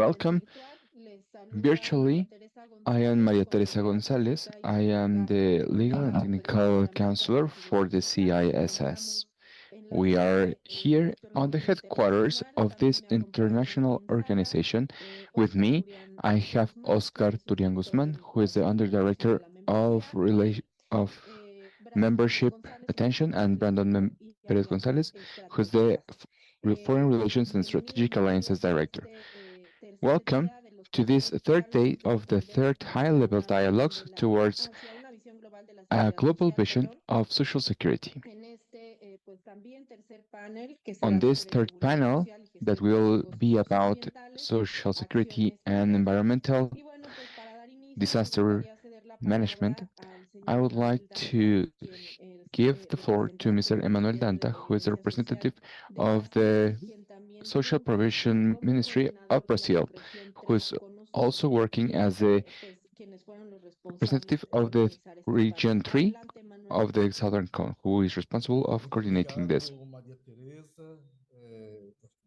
Welcome. Virtually, I am Maria Teresa Gonzalez. I am the Legal and Technical Counselor for the CISS. We are here on the headquarters of this international organization. With me, I have Oscar Turian Guzman, who is the Underdirector of Membership Attention, and Brandon Perez Gonzalez, who is the Foreign Relations and Strategic Alliances Director. Welcome to this third day of the third high-level dialogues towards a global vision of social security. On this third panel, that will be about social security and environmental disaster management, I would like to give the floor to Mr. Emmanuel Danta, who is a representative of the Social Provision Ministry of Brazil, who is also working as a representative of the Region 3 of the Southern Cone, who is responsible of coordinating this. Obrigado, Maria Teresa.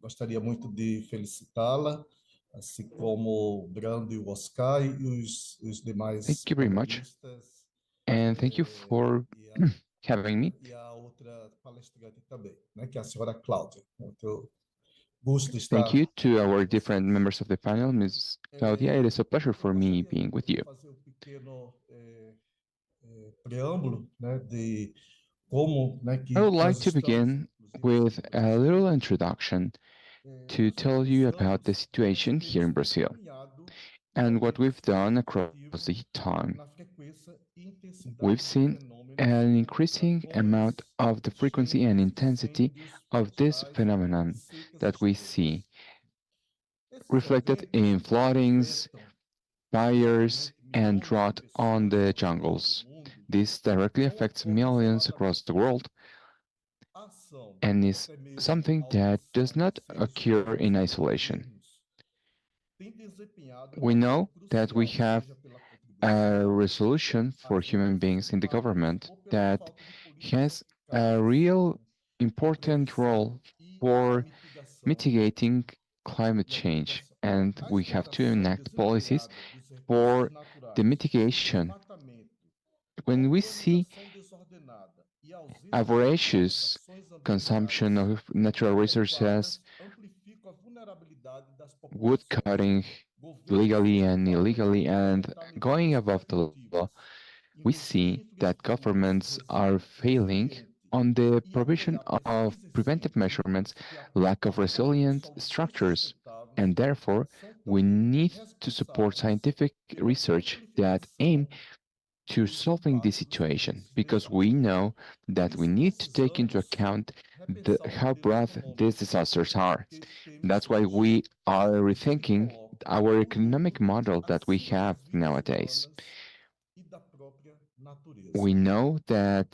Gostaria muito de felicitá-la, assim como o Brando e o Oscar e os demais Thank you very much, panelistas and thank you for having me. e a outra palestrante também, né, que é a senhora Cláudia. Eu gosto de Thank estar you to com our different vocês. members of the panel, Ms. Claudia. It is a pleasure for me Gostaria being with de you. fazer pequeno preâmbulo, né, de como, né, I would que like nós to estamos, begin inclusive aqui with no a Brasil. little introduction to Nos tell últimos you about the anos, nós situation here in temos Brazil caminhado and what we've realmente done across significativo the time. na frequência e We've intensidade de seen fenômenos an como increasing amount furacões, of the frequency and enchentes, intensity incêndios of this florestais e phenomenon secas that we extremas. see Esses reflected eventos in floodings, afetam fires, diretamente and milhões de drought on pessoas the ao redor do jungles. mundo, This directly ou affects millions across the observadamente. world A ação, and ou is até mesmo something a that does omissão not dos seres occur in humanos e de isolation. governos tem desempenhado um We papel know that we crucial, have seja pela a contribuição resolution for às human mudanças beings in the climáticas government ou pela that falta de políticas has a eficazes real na important role prevenção e na for mitigação mitigating climate e a change, mitigação. and A we have to exploração enact policies desenfreada dos recursos for the naturais, o mitigation. desmatamento, a When we see urbanização desordenada e a a ausência de voracious regulamentações consumption ambientais of natural resources, adequadas amplificam a vulnerabilidade das wood populações. cutting Governos legally and ocupam illegally, and going mentalidades above the law, preventivas, we see investindo that infraestruturas governments are failing resilientes on the e provision apoiar of pesquisas preventive measurements, científicas que lack of apontam resilient soluções structures, sustentáveis and therefore são we também need to support responsáveis scientific pela research that aim amplificação to dos solving this impactos situation, desses because we desastres. know that we need to Nesses take into anos, account repensar o how modelo broad these econômico, disasters are. porque temos That's why hoje we are os que rethinking colocam our o economic lucro model that we acima have das vidas nowadays. humanas e da própria natureza. We know that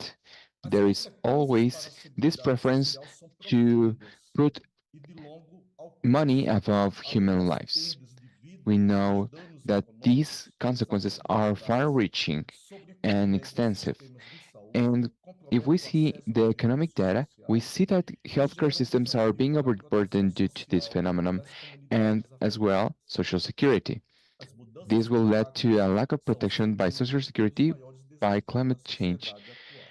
As there is consequências para always a this Seguridade preference Social são to profundas put e de longo money alcance. above Além human das lives. perdas de We vida e dos know danos that these econômicos, consequences are desastres far-reaching naturais and sobrecarregam extensive. sistemas de saúde, And if we comprometem o see acesso the aos economic recursos data, we sociais see that e healthcare geram systems are desafio being para a proteção overburdened due to this social phenomenon, das and comunidades as well, afetadas. social security. As mudanças This will lead to a climáticas lack of são, sem protection by social dúvida, um dos security maiores by desafios da climate change. sociedade atual.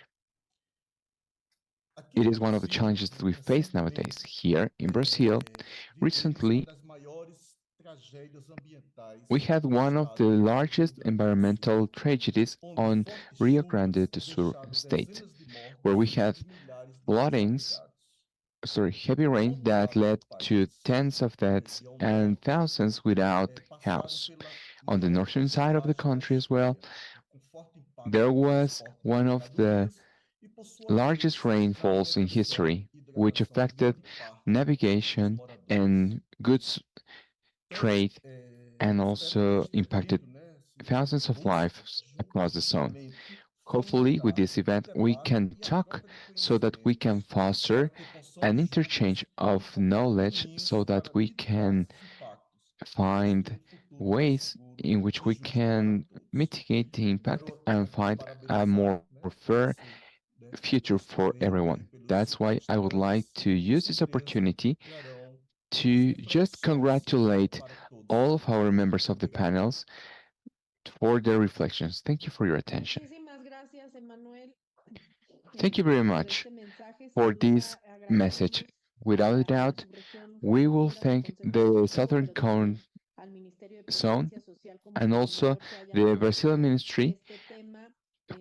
Aqui It no is one of the Brasil, challenges that né, we face nowadays. recentemente, Here in Brazil, vivemos uma recently, das maiores tragédias we ambientais had do one of the estado do Rio largest Grande do Sul, environmental tragedies onde on fortes Rio Grande chuvas do Sul deixaram state, dezenas de where we mortos had e milhares de floodings, desabrigados. heavy Do rain outro that lado do led to país, tens of na deaths região and norte, thousands without passaram house. pela On the maior northern side of the tempestade da country as well, história, com forte impacto there no was transporte de one of the mercadorias e, por sua largest vez, na rainfalls in alimentação history, e which hidratação de affected grande parte dos navigation moradores. and goods Então, trade and espero que also este impacted evento, né, thousands of busque lives across the zone. justamente Hopefully, with fomentar this o event, we debate can e a talk troca de so that we can conhecimentos para foster que an possamos juntos interchange of knowledge contribuir so that para we mitigar can esses impactos e find construir um futuro mais ways seguro in which e we justo para can todos. mitigate the impact Quero and aqui find a parabenizar, more né, por fair esse, né, por future este for evento e everyone. pelos That's why I would like palestrantes to e com use this certeza opportunity trarão to just reflexões congratulate para todos. all of our members of the Obrigado. panels for their reflections. Thank you for your attention. Muchísimas gracias, Emanuel, Thank you very por much este mensaje. Sin for duda this message. agradecemos Without a a la doubt, subregión we will Frontera, su thank Consejo the Directivo, Southern pero Cone también al Ministerio de Zone Presidencia Social como and also coordinador que haya the Brazilian puesto Ministry este tema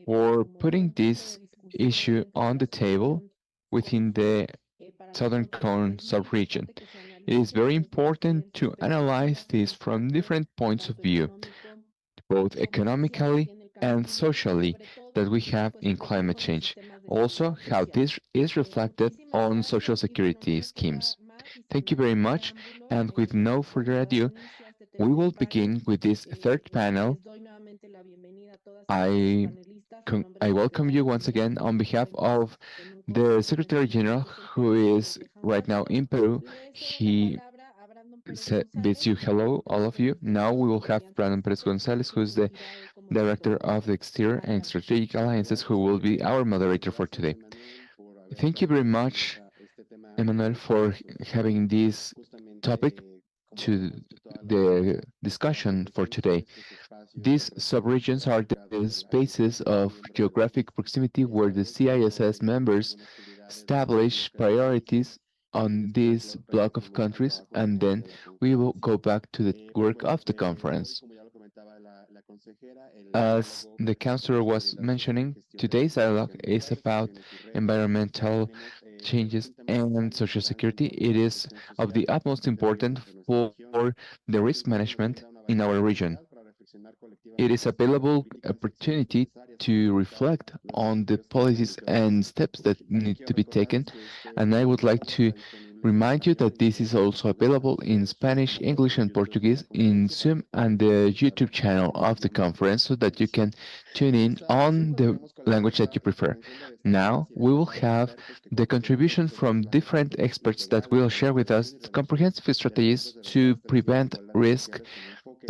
for como putting un punto de this discusión issue dentro de on la the table subregión within the política. Para Southern nosotros Cone es muy subregion. importante que se It is analice very desde important diferentes to analyze perspectivas el this from impacto different points of tanto view, económico both como social que economically tiene el cambio and climático y socially, sobre that todo we have pues in el climate reflejo en los change. sistemas de Also, seguridad how social. this is reflected Muchísimas on social gracias y bueno, no security me queda schemes. más y sin Thank you very más much, preámbulo and with no further para dar ado, inicio a este we tercer will panel. begin with this third panel. Les doy nuevamente la bienvenida a todas y todos los I panelistas en nombre I del welcome you secretario once general again on que behalf se of en un corte the nos Secretary mencionó General, que es el who país de is San right now Salvador. in Peru. Le cedo la He palabra a Brandon Pérez bids you González, hello, all of director you. de Now we Estrategias y will have Alianzas Brandon Perez Estratégicas, Gonzalez, who quien is the fungirá hoy como Director of moderador the Exterior para and la Strategic discusión. Alliances, who will be our moderator for today. Thank you very much, Emmanuel, for having this topic to the discussion for today. These subregions are the spaces of geographic proximity where the CISS members establish priorities on this block of countries, and then we will go back to the work of the conference. As the counselor was mentioning, today's dialogue is about environmental changes and social security. It is of the utmost importance for the risk management in our region. It is available opportunity to reflect on the policies and steps that need to be taken, and I would like to remind you that this is also available in Spanish, English, and Portuguese in Zoom and the YouTube channel of the conference so that you can tune in on the language that you prefer. Now, we will have the contribution from different experts that will share with us comprehensive strategies to prevent risk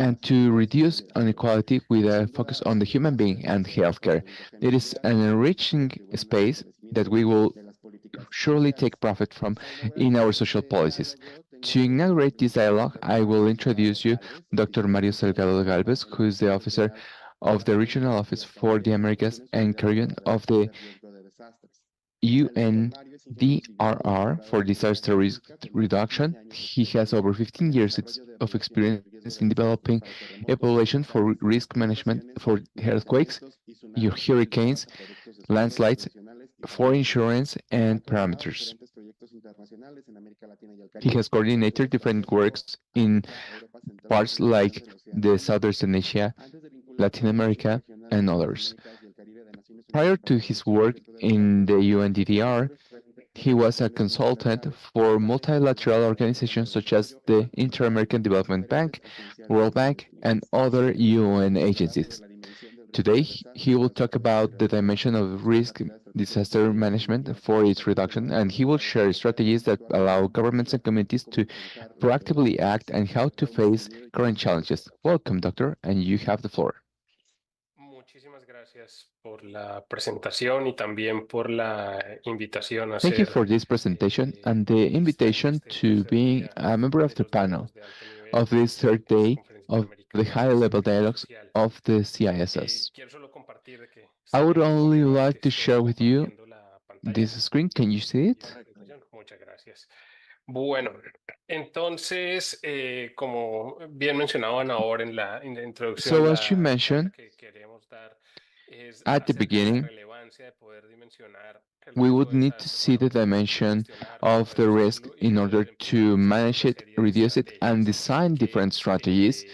and to reduce inequality with a focus on the human being and healthcare. It is an enriching space that we will surely take profit from in our social policies. To inaugurate this dialogue, I will introduce you Dr. Mario Salgado Galvez, who is the officer of the Regional Office for the Americas and Caribbean of the UNDRR for disaster risk reduction. He has over 15 years of experience in developing a population for risk management for earthquakes, hurricanes, landslides, for insurance and parameters. He has coordinated different works in parts like the Southeastern Asia, Latin America, and others. Prior to his work in the UNDDR, he was a consultant for multilateral organizations such as the Inter-American Development Bank, World Bank, and other UN agencies. Today, he will talk about the dimension of risk disaster management for its reduction, and he will share strategies that allow governments and communities to proactively act and how to face current challenges. Welcome, Doctor, and you have the floor. Muchísimas gracias por la presentación y también por la invitación a Thank you ser for this presentation and the panelista en invitation este to tercer being día a member of de the los panel diálogos de alto of nivel this third en esta day conferencia of the interamericana de high-level seguridad dialogues social. of the CISS. Quiero solo compartir de que I están would viendo only confirmar like que to estoy share with you compartiendo la this pantalla screen. Can you see y la it? presentación. Muchas gracias. Bueno, entonces, como bien mencionaban ahora en la introducción, So, as you la charla mentioned que queremos dar es at the acerca de la beginning, relevancia de poder dimensionar el we riesgo would de need to desastre see para the poder dimension gestionarlo, of the risk reducirlo y in order poder empezar a to desarrollar manage una it, serie de reduce it, and estrategias design que different strategies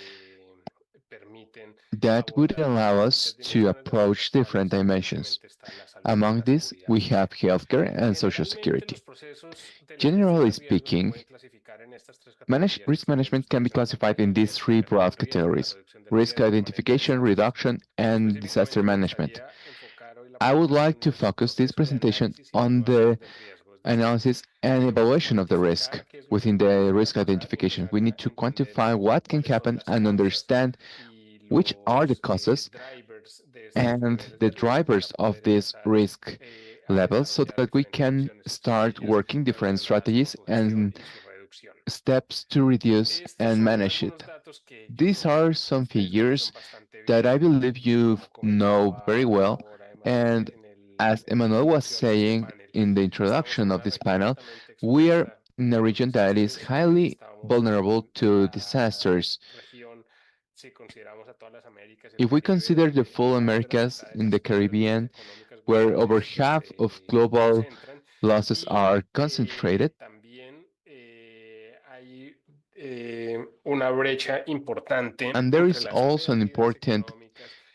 permiten that would abordar allow us diferentes to dimensiones, de las approach different cuales dimensions. evidentemente está la salud y Among la these, seguridad. we have healthcare and social Generalmente security. los procesos de la gestión Generally de riesgo se speaking, pueden clasificar en estas tres categorías que risk están viendo management can be ustedes en classified pantalla, in que these es three broad planeamiento de riesgo, la categories: reducción del risk riesgo, manejo de identification, desastres. reduction, and disaster Específicamente me management. gustaría enfocar hoy la I would like presentación to en el focus this proceso de presentation análisis y on evaluación the del riesgo, es decir, analysis and evaluation of the risk cuantificar qué es lo que within the pudiera risk pasar, identification. We empezar need a to entender quantify what can cuáles son happen las and causas understand y which are the los causes drivers de estos and niveles the de riesgo para drivers of poder this empezar risk a levels so desarrollar that we diferentes can acciones y start estrategias working para different ayudarlas en strategies su gestión and y su reducción. steps to reduce and manage it. These are some figures that I believe you know very well. And as Emmanuel was saying in the introduction of this panel, we are in a region that is highly vulnerable to disasters. If we consider the full Americas in the Caribbean, where over half of global losses are concentrated, and there is also an important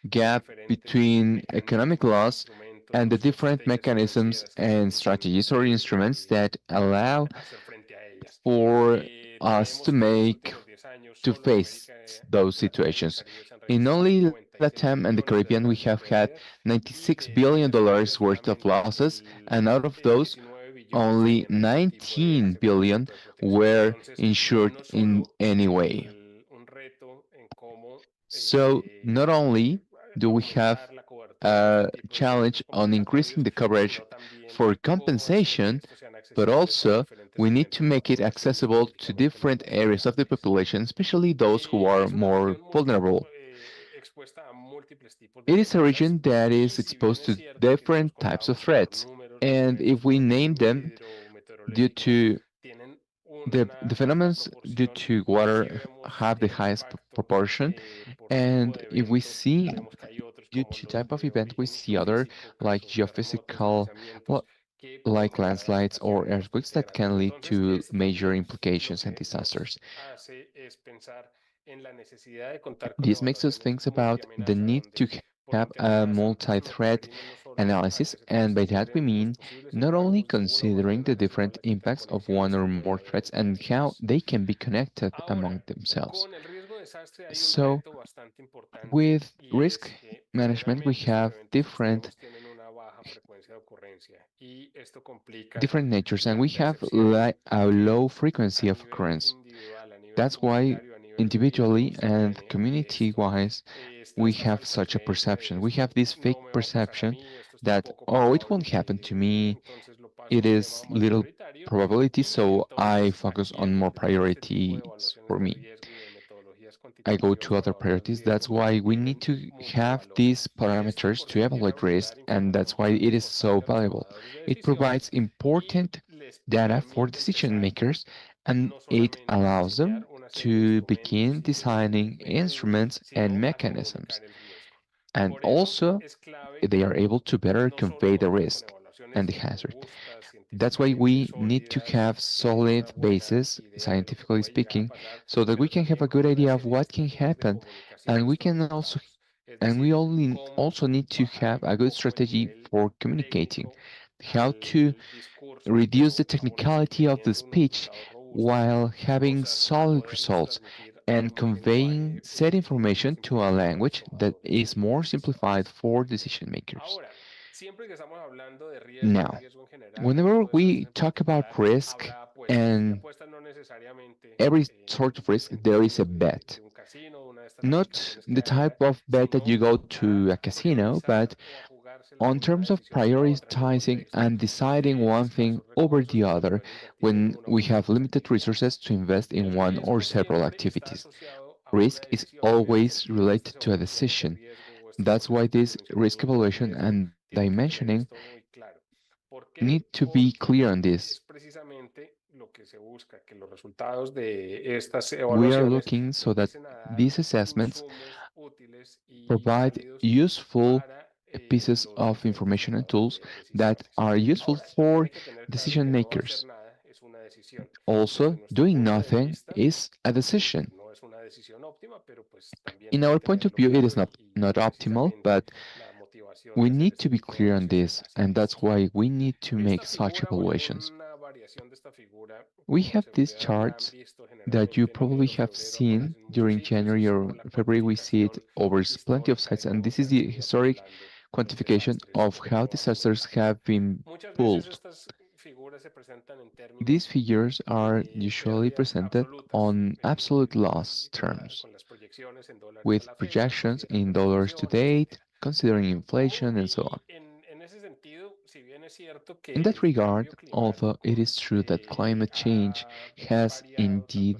gap between economic loss and the different mechanisms and strategies or instruments that allow for us to face those situations. In only Latam and the Caribbean, we have had $96 billion worth of losses, and out of those, only 19 billion were insured in any way. So not only do we have a challenge on increasing the coverage for compensation, but also we need to make it accessible to different areas of the population, especially those who are more vulnerable. It is a region that is exposed to different types of threats, and if we name them due to the phenomena due to water have the highest proportion, and if we see due to type of event, we see other like geophysical, well, like landslides or earthquakes that can lead to major implications and disasters. This makes us think about the need to have a multi-threat analysis, and by that we mean not only considering the different impacts of one or more threats and how they can be connected among themselves. So, with risk management, we have different natures, and we have a low frequency of occurrence. That's why individually and community-wise, we have such a perception. We have this fake perception that, oh, it won't happen to me. It is little probability, so I focus on more priorities for me. I go to other priorities. That's why we need to have these parameters to evaluate risk, and that's why it is so valuable. It provides important data for decision makers, and it allows them to begin designing instruments and mechanisms. And also, they are able to better convey the risk and the hazard. That's why we need to have solid basis, scientifically speaking, so that we can have a good idea of what can happen, and we only also need to have a good strategy for communicating, how to reduce the technicality of the speech while having solid results and conveying said information to a language that is more simplified for decision makers. Now, whenever we talk about risk and every sort of risk, there is a bet. Not the type of bet that you go to a casino, but on terms of prioritizing and deciding one thing over the other when we have limited resources to invest in one or several activities. Risk is always related to a decision. That's why this risk evaluation and dimensioning need to be clear on this. We are looking so that these assessments provide useful pieces of information and tools that are useful for decision makers. Also, doing nothing is a decision. In our point of view, it is not optimal, but we need to be clear on this, and that's why we need to make such evaluations. We have these charts that you probably have seen during January or February. We see it over plenty of sites, and this is the historic quantification of how disasters have been pulled. These figures are usually presented on absolute loss terms, with projections in dollars to date, considering inflation and so on. In that regard, although it is true that climate change has indeed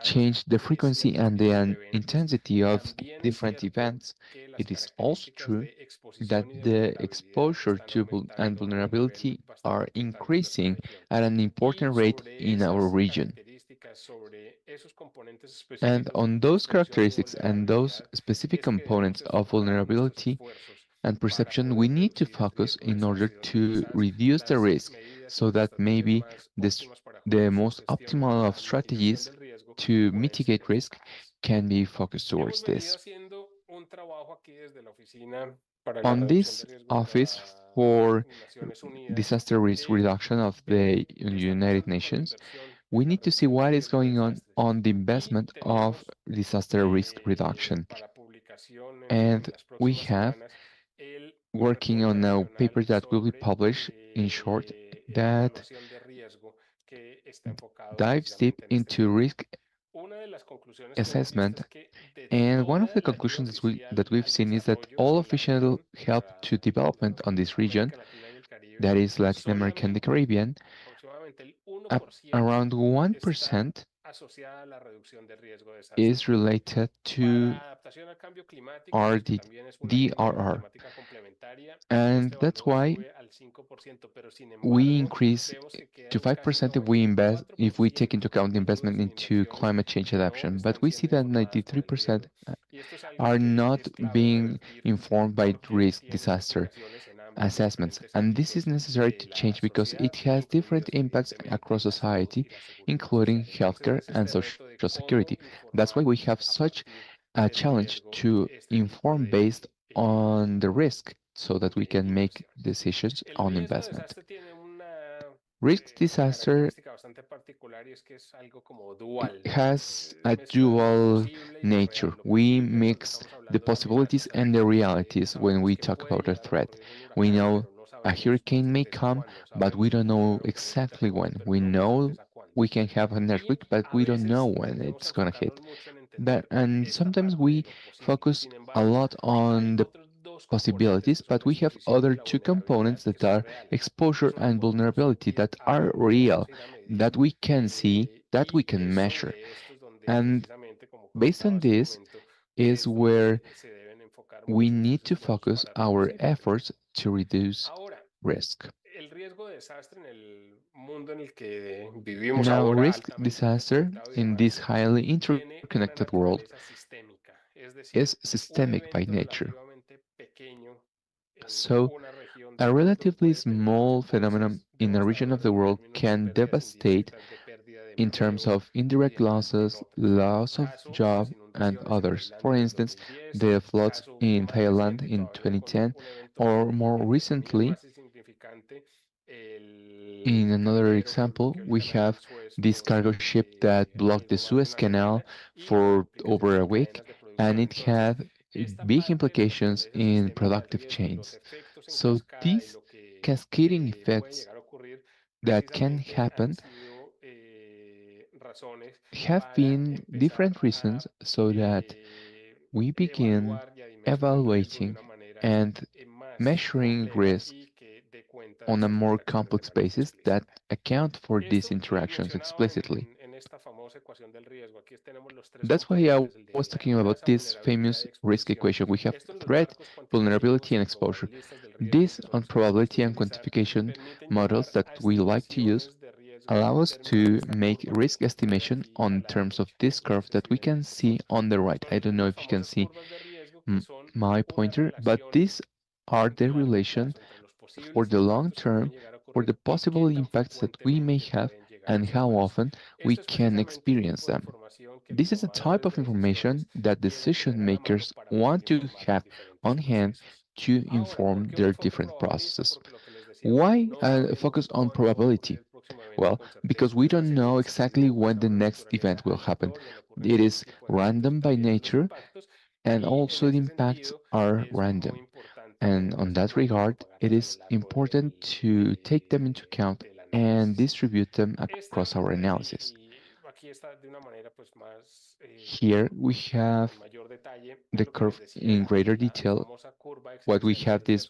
changed the frequency and the intensity of different events, it is also true that the exposure to and vulnerability are increasing at an important rate in our region. And on those characteristics and those specific components of vulnerability and perception, we need to focus in order to reduce the risk so that maybe this, the most optimal of strategies to mitigate risk can be focused towards this. On this Office for Disaster Risk Reduction of the United Nations, we need to see what is going on the investment of disaster risk reduction. And we have working on a paper that will be published in short that dives deep into risk assessment. And one of the conclusions that we've seen is that all official help to development on this region, that is Latin America and the Caribbean, around 1% is related to DRR. And that's why we increase to 5% if we invest, if we take into account the investment into climate change adaptation. But we see that 93% are not being informed by risk disaster assessments. And this is necessary to change because it has different impacts across society, including healthcare and social security. That's why we have such a challenge to inform based on the risk so that we can make decisions on investment. Risk disaster has a dual nature. We mix the possibilities and the realities when we talk about a threat. We know a hurricane may come, but we don't know exactly when. We know we can have an earthquake, but we don't know when it's gonna hit. And sometimes we focus a lot on the possibilities, but we have other two components that are exposure and vulnerability that are real, that we can see, that we can measure. And based on this is where we need to focus our efforts to reduce risk. Now, risk disaster in this highly interconnected world is systemic by nature. So, a relatively small phenomenon in a region of the world can devastate in terms of indirect losses, loss of job, and others. For instance, the floods in Thailand in 2010, or more recently, in another example, we have this cargo ship that blocked the Suez Canal for over a week, and it had big implications in productive chains. So these cascading effects that can happen have been different reasons so that we begin evaluating and measuring risk on a more complex basis that account for these interactions explicitly. That's why I was talking about this famous risk equation. We have threat, vulnerability, and exposure. These on probability and quantification models that we like to use allow us to make risk estimation on terms of this curve that we can see on the right. I don't know if you can see my pointer, but these are the relation for the long term for the possible impacts that we may have and how often we can experience them. This is a type of information that decision makers want to have on hand to inform their different processes. Why focus on probability? Well, because we don't know exactly when the next event will happen. It is random by nature, and also the impacts are random. And on that regard, it is important to take them into account and distribute them across our analysis. Here we have the curve in greater detail. What we have this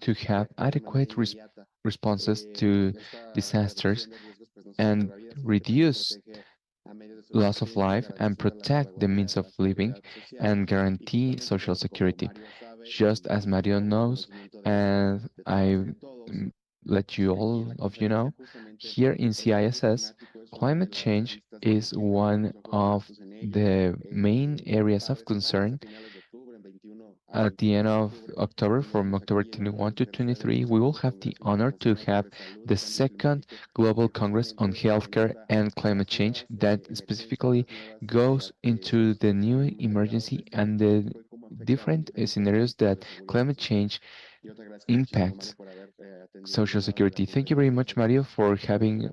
to have adequate responses to disasters and reduce loss of life and protect the means of living and guarantee social security. Just as Mario knows, and I let you all of you know, here in CISS, climate change is one of the main areas of concern. At the end of October, from October 21 to 23, we will have the honor to have the second Global Congress on Healthcare and Climate Change that specifically goes into the new emergency and the different scenarios that climate change impacts Social Security. Thank you very much, Mario, for having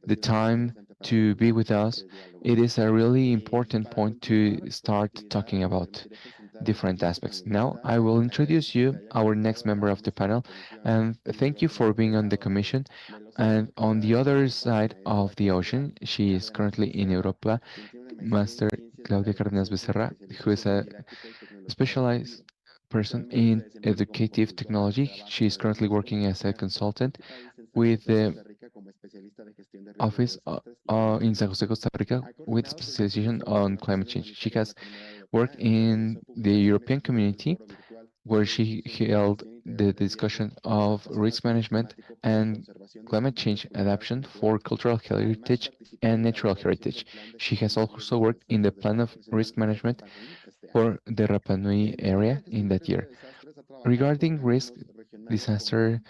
the time to be with us. It is a really important point to start talking about different aspects. Now, I will introduce you, our next member of the panel, and thank you for being on the commission. And on the other side of the ocean, she is currently in Europa, Master Claudia Cardenas Becerra, who is a specialized person in educative technology. She is currently working as a consultant with the office in San Jose, Costa Rica, with specialization on climate change. She has worked in the European community, where she held the discussion of risk management and climate change adaptation for cultural heritage and natural heritage. She has also worked in the plan of risk management for the Rapa Nui area in that year. Regarding risk disaster,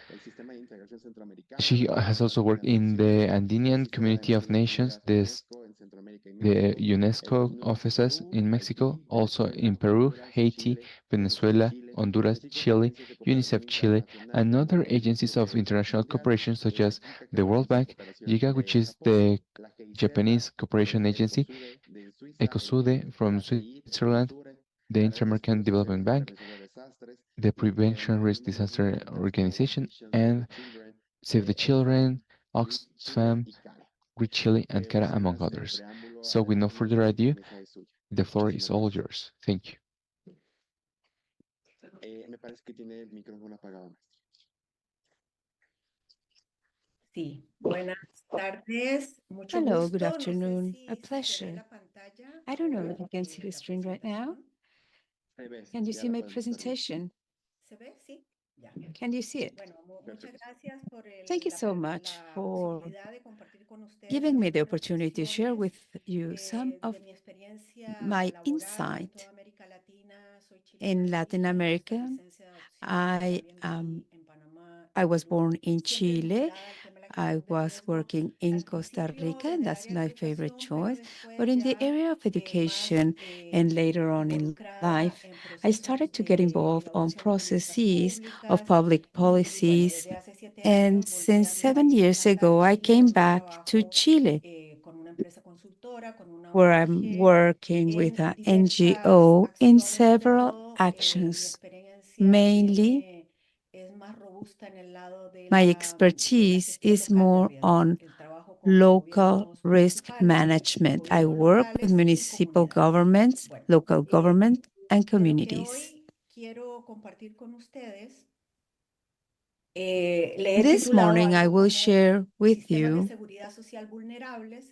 she has also worked in the Andean Community of Nations, the UNESCO offices in Mexico, also in Peru, Haiti, Venezuela, Honduras, Chile, UNICEF Chile, and other agencies of international cooperation such as the World Bank, JICA, which is the Japanese Cooperation Agency, ECOSUDE from Switzerland, the Inter-American Development Bank, the Prevention Risk Disaster Organization, and Save the Children, Oxfam, Read Chile, and CARA, among others. So, with no further ado, the floor is all yours. Thank you. Sí, buenas tardes, mucho Hello, gusto. good No sé afternoon. A si se ve pleasure. la pantalla I don't know ahora if you can see de the la screen right now. presentación. Can you see my presentation? ¿Se ve? Sí, ya. Can you see it? Bueno, muchas gracias por Thank you so much la for posibilidad de compartir con ustedes giving me the algunas opportunity to share with reflexiones you some of de mi experiencia my laboral en toda insight América Latina. Soy in chilena de Latin origen, America. costarricense de adopción, I también um, viví en Panamá y I was Perú. born in Siempre Chile. vinculada al tema de la I gestión del was riesgo. working in Al Costa principio Rica, and desde el that's área de my favorite educación, pero choice. But después in the ya area of más education and later on in involucrada life, en I procesos started to get de involved on evaluación de políticas processes of públicas. public Y bueno, policies. desde hace 7 And años volví since a mi 7 years país natal, ago, I Chile, came donde back to trabajo Chile, con una empresa consultora, con una where I'm ONG, working with en an diversas NGO in acciones. Sobre several todo, mi actions. experiencia Mainly, es más robusta en el lado my de la expertise gestión is local de more riesgo, on el trabajo con local gobiernos risk municipales, management. I gobiernos work with locales y municipal comunidades. governments, Bueno, local government, and de lo que communities. hoy quiero compartir con ustedes, le he This titulado morning, I algo will como share with Sistemas de you Seguridad Social Vulnerables,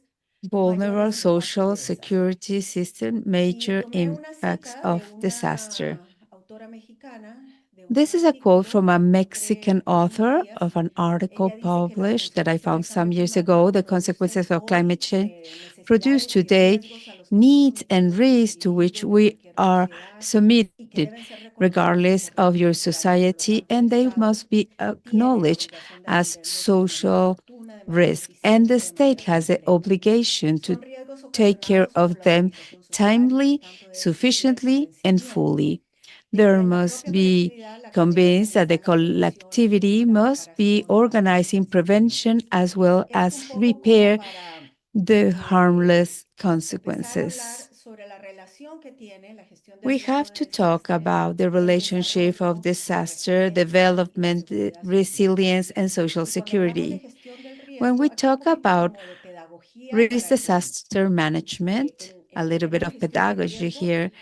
vulnerable mayores impactos social de desastre. security system Y major tomé una impacts cita de of disaster. una autora mexicana, de un This is a quote artículo from a que Mexican encontré hace unos author días. of an article Ella dice que las published that I found consecuencias del some cambio years ago. The climático producen consequences of climate hoy change produce necesidades y today riesgos a los que estamos needs and sometidos los risks to which individuos de we cualquier are sociedad y que submitted, deben ser reconocidos regardless como of riesgos your sociales. Por lo society, tanto, el and they Estado must be tiene la acknowledged obligación de as atenderlos de manera social oportuna, de manera risk. And the eficiente, de state manera has the concreta. obligation to Son riesgos take care ocasionados por of la them organización social, por timely, tanto debe existir el sufficiently, and convencimiento fully. de que There de la must propia be colectividad la acción convinced that the organizada funciona collectivity para la must be reparación de las organizing consecuencias. prevention as well Esto un as poco como repair para the harmless empezar a hablar consequences. sobre la relación que tiene la gestión del We riesgo have de to talk desastre, about the el relationship of desarrollo, la disaster, resiliencia y la development, seguridad social. resilience, and social Y cuando hablamos de security. gestión del When riesgo, we aquí un talk poquito about como de pedagogía risk para que disaster management, en a el little tema bit de of gestión del pedagogy riesgo, here.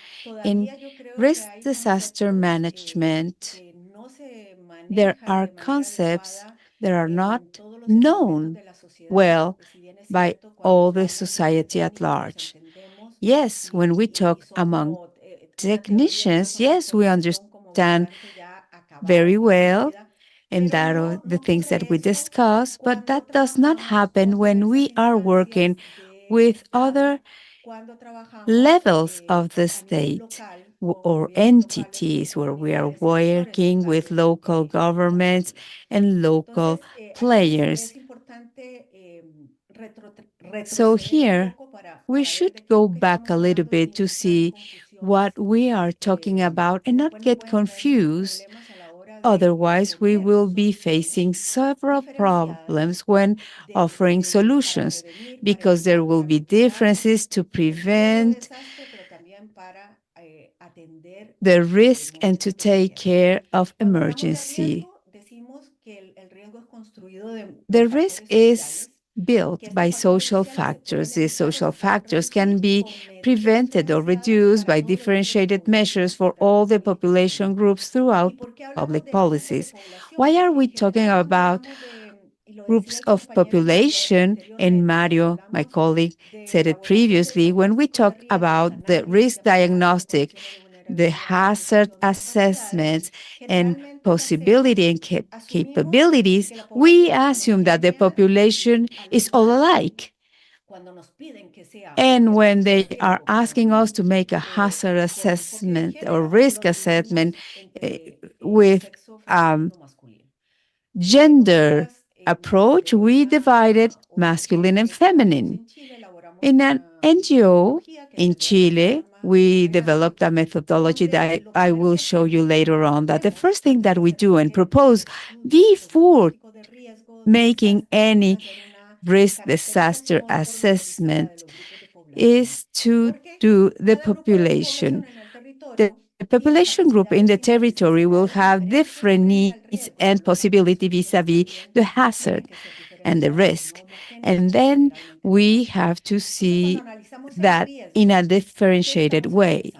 In todavía yo creo que risk hay disaster conceptos management, que no se there manejan are de manera concepts adecuada that are not en todos los segmentos known de la sociedad. well Si bien es by cierto, cuando all se the habla en términos society at técnicos los large. entendemos Yes, when we y talk son among como una teoría, una technicians, yes, we conceptualización como understand bastante ya acabada, very well, establecida, and that are the things that we discuss, but that does not happen when we are working with other levels of the state or entities where we are working with local governments and local players. So here, we should go back a little bit to see what we are talking about and not get confused. Otherwise, we will be facing several problems when offering solutions because there will be differences to prevent the risk and to take care of emergency. The risk is built by social factors. These social factors can be prevented or reduced by differentiated measures for all the population groups throughout public policies. Why are we talking about groups of population? And Mario, my colleague, said it previously. When we talk about the risk diagnostic, the hazard assessments, and possibility and capabilities, we assume that the population is all alike. And when they are asking us to make a hazard assessment or risk assessment with gender approach, we divided masculine and feminine. In an NGO in Chile, we developed a methodology that I will show you later on, that the first thing that we do and propose before making any risk disaster assessment is to do the population. The population group in the territory will have different needs and possibility vis-a-vis the hazard and the risk. And then we have to see that in a differentiated way.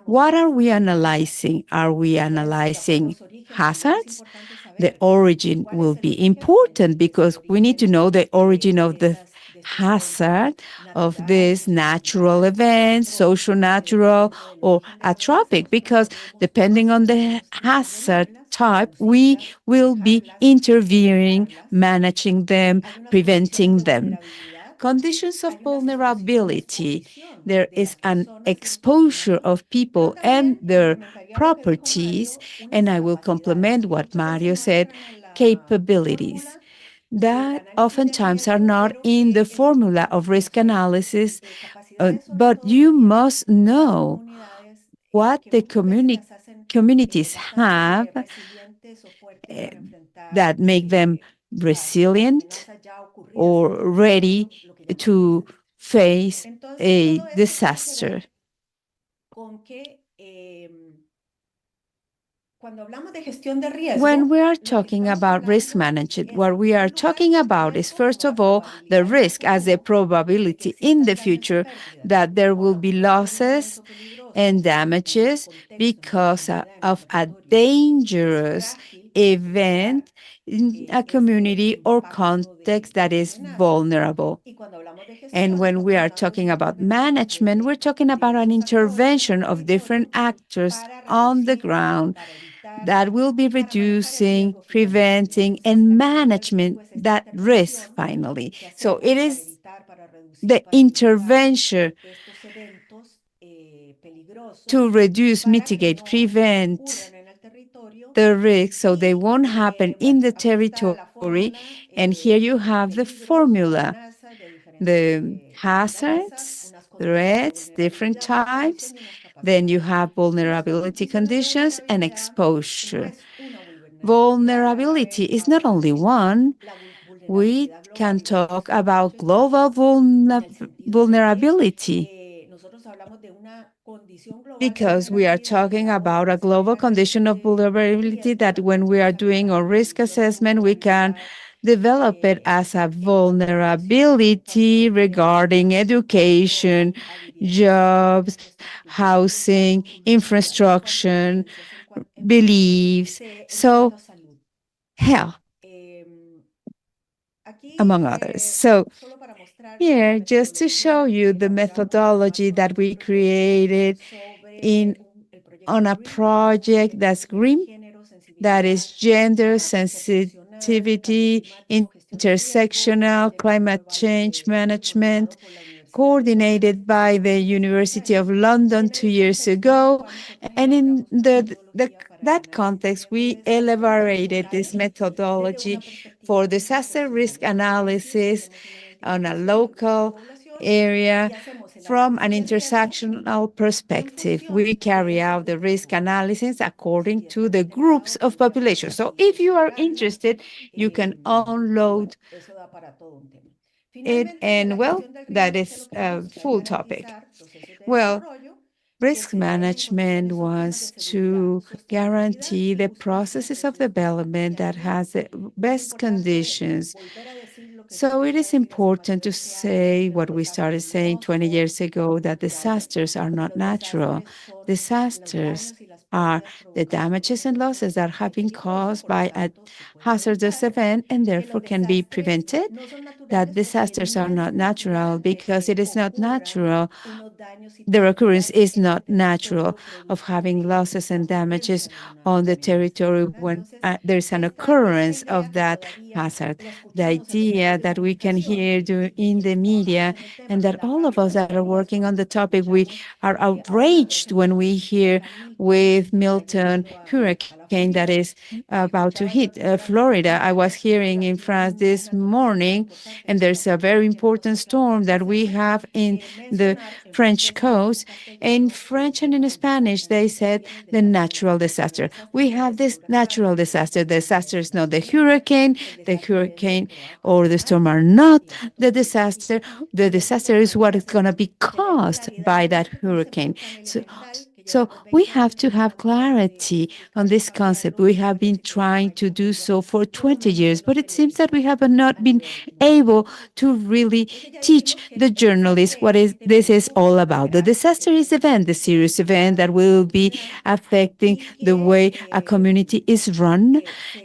What are we analyzing? Are we analyzing hazards? The origin will be important because we need to know the origin of the hazard of this natural event, social, natural, or atrophic, because depending on the hazard type, we will be intervening, managing them, preventing them. Conditions of vulnerability. There is an exposure of people and their properties, and I will complement what Mario said, capabilities that oftentimes are not in the formula of risk analysis, but you must know what the communities have that make them resilient or ready to face a disaster. When we are talking about risk management, what we are talking about is, first of all, the risk as a probability in the future that there will be losses and damages because of a dangerous event in a community or context that is vulnerable. And when we are talking about management, we're talking about an intervention of different actors on the ground that will be reducing, preventing, and management that risk finally. So it is the intervention to reduce, mitigate, prevent the risk so they won't happen in the territory. And here you have the formula, the hazards, threats, different types. Then you have vulnerability conditions and exposure. Vulnerability is not only one. We can talk about global vulnerability because we are talking about a global condition of vulnerability that when we are doing a risk assessment, we can develop it as a vulnerability regarding education, jobs, housing, infrastructure, beliefs, so health, among others. So here, just to show you the methodology that we created on a project that's that is gender sensitivity, intersectional climate change management, coordinated by the University of London 2 years ago. And in that context, we elaborated this methodology for disaster risk analysis on a local area from an intersectional perspective. We carry out the risk analysis according to the groups of population. So if you are interested, you can download it, and well, that is a full topic. Well, risk management wants to guarantee the processes of development that has the best conditions. So it is important to say what we started saying 20 years ago, that disasters are not natural. Disasters are the damages and losses that have been caused by a hazardous event and therefore can be prevented. That disasters are not natural because it is not natural. The occurrence is not natural of having losses and damages on the territory when there's an occurrence of that hazard. The idea that we can hear in the media, and that all of us that are working on the topic, we are outraged when we hear with Milton hurricane that is about to hit Florida. I was hearing in France this morning, and there's a very important storm that we have in the French coast. In French and in Spanish, they said the natural disaster. We have this natural disaster. The disaster is not the hurricane or the storm are not the disaster. The disaster is what is going to be caused by that hurricane. So we have to have clarity on this concept. We have been trying to do so for 20 years, but it seems that we have not been able to really teach the journalists what this is all about. The disaster is event, the serious event that will be affecting the way a community is run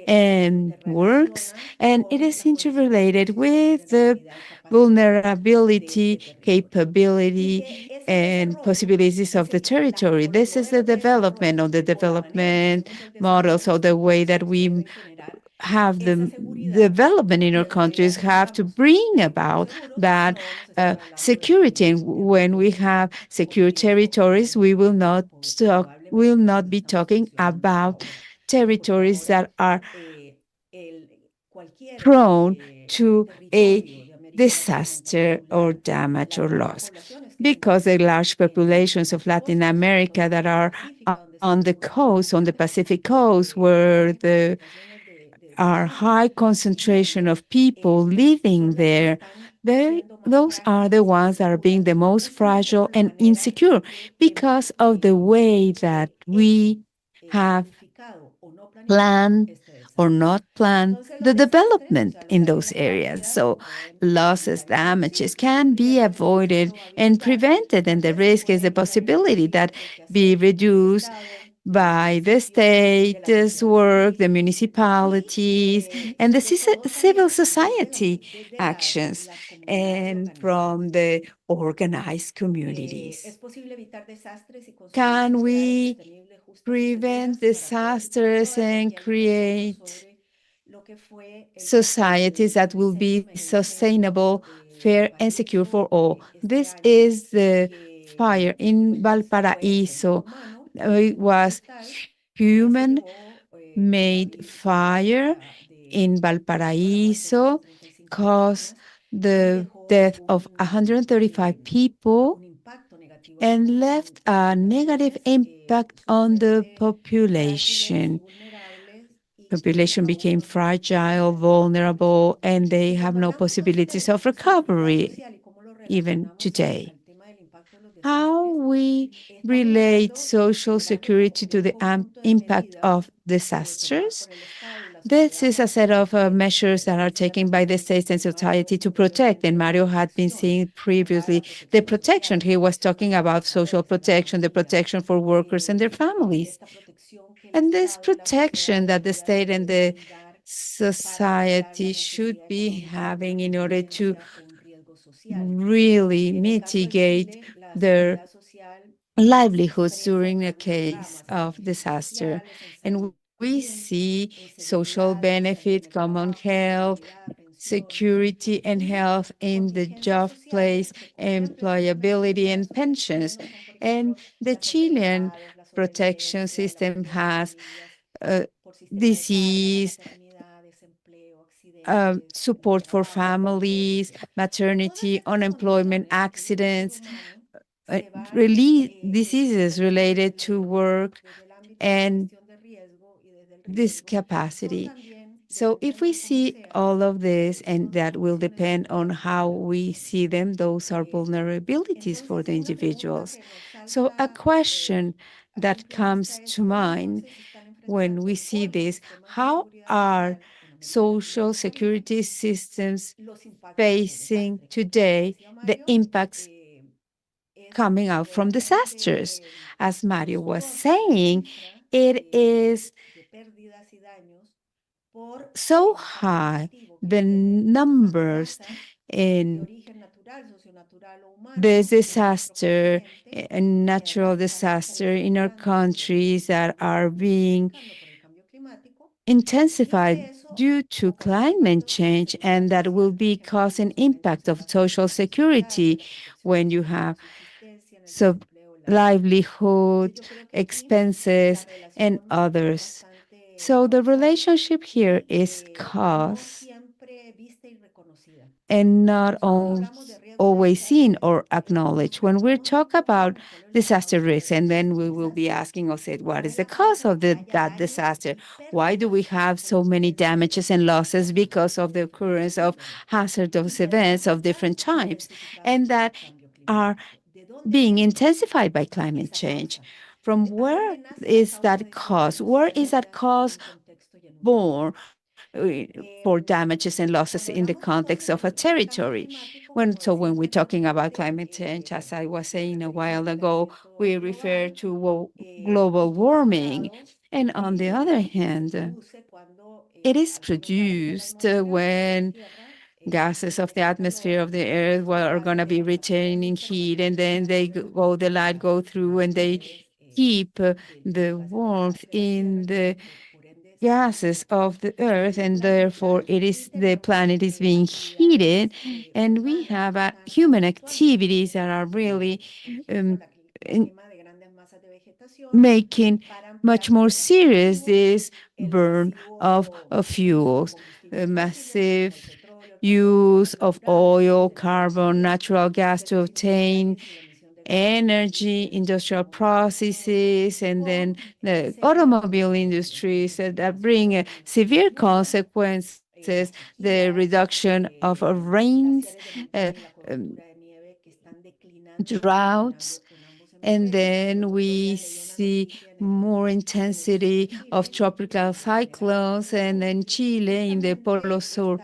and works, and it is interrelated with the vulnerability, capability, and possibilities of the territory. This is the development of the development models, or the way that we have the development in our countries have to bring about that security. And when we have secure territories, we will not be talking about territories that are prone to a disaster or damage or loss, because the large populations of Latin America that are on the coast, on the Pacific coast, where there are high concentration of people living there, those are the ones that are being the most fragile and insecure because of the way that we have planned or not planned the development in those areas. So losses, damages can be avoided and prevented, and the risk is the possibility that be reduced by the state's work, the municipalities, and the civil society actions, and from the organized communities. Can we prevent disasters and create societies that will be sustainable, fair, and secure for all? This is the fire in Valparaiso. It was human-made fire in Valparaiso, caused the death of 135 people and left a negative impact on the population. Population became fragile, vulnerable, and they have no possibilities of recovery even today. How we relate social security to the impact of disasters? This is a set of measures that are taken by the states and society to protect. And Mario had been seeing previously the protection. He was talking about social protection, the protection for workers and their families. And this protection that the state and the society should be having in order to really mitigate their livelihoods during a case of disaster. And we see social benefit, common health, security and health in the job place, employability and pensions. And the Chilean protection system has disease, support for families, maternity, unemployment, accidents, diseases related to work and discapacity. So if we see all of this, and that will depend on how we see them, those are vulnerabilities for the individuals. So a question that comes to mind when we see this, how are social security systems facing today the impacts coming out from disasters? As Mario was saying, it is so high, the numbers in this disaster, a natural disaster in our countries that are being intensified due to climate change, and that will be causing impact of social security when you have livelihood, expenses, and others. So the relationship here is cost and not always seen or acknowledged. When we talk about disaster risk, and then we will be asking ourselves, what is the cause of that disaster? Why do we have so many damages and losses because of the occurrence of hazardous events of different types, and that are being intensified by climate change? From where is that cause? Where is that cause born for damages and losses in the context of a territory? When we're talking about climate change, as I was saying a while ago, we refer to global warming. And on the other hand, it is produced when gases of the atmosphere of the earth are going to be retaining heat, and then the light go through and they keep the warmth in the gases of the earth, and therefore the planet is being heated, and we have human activities that are really um, making much more serious this burn of fuels, massive use of oil, carbon, natural gas to obtain energy, industrial processes, and then the automobile industries that bring severe consequences, the reduction of rains, uh, um, droughts, and then we see more intensity of tropical cyclones. And then Chile, in the Polo Sur,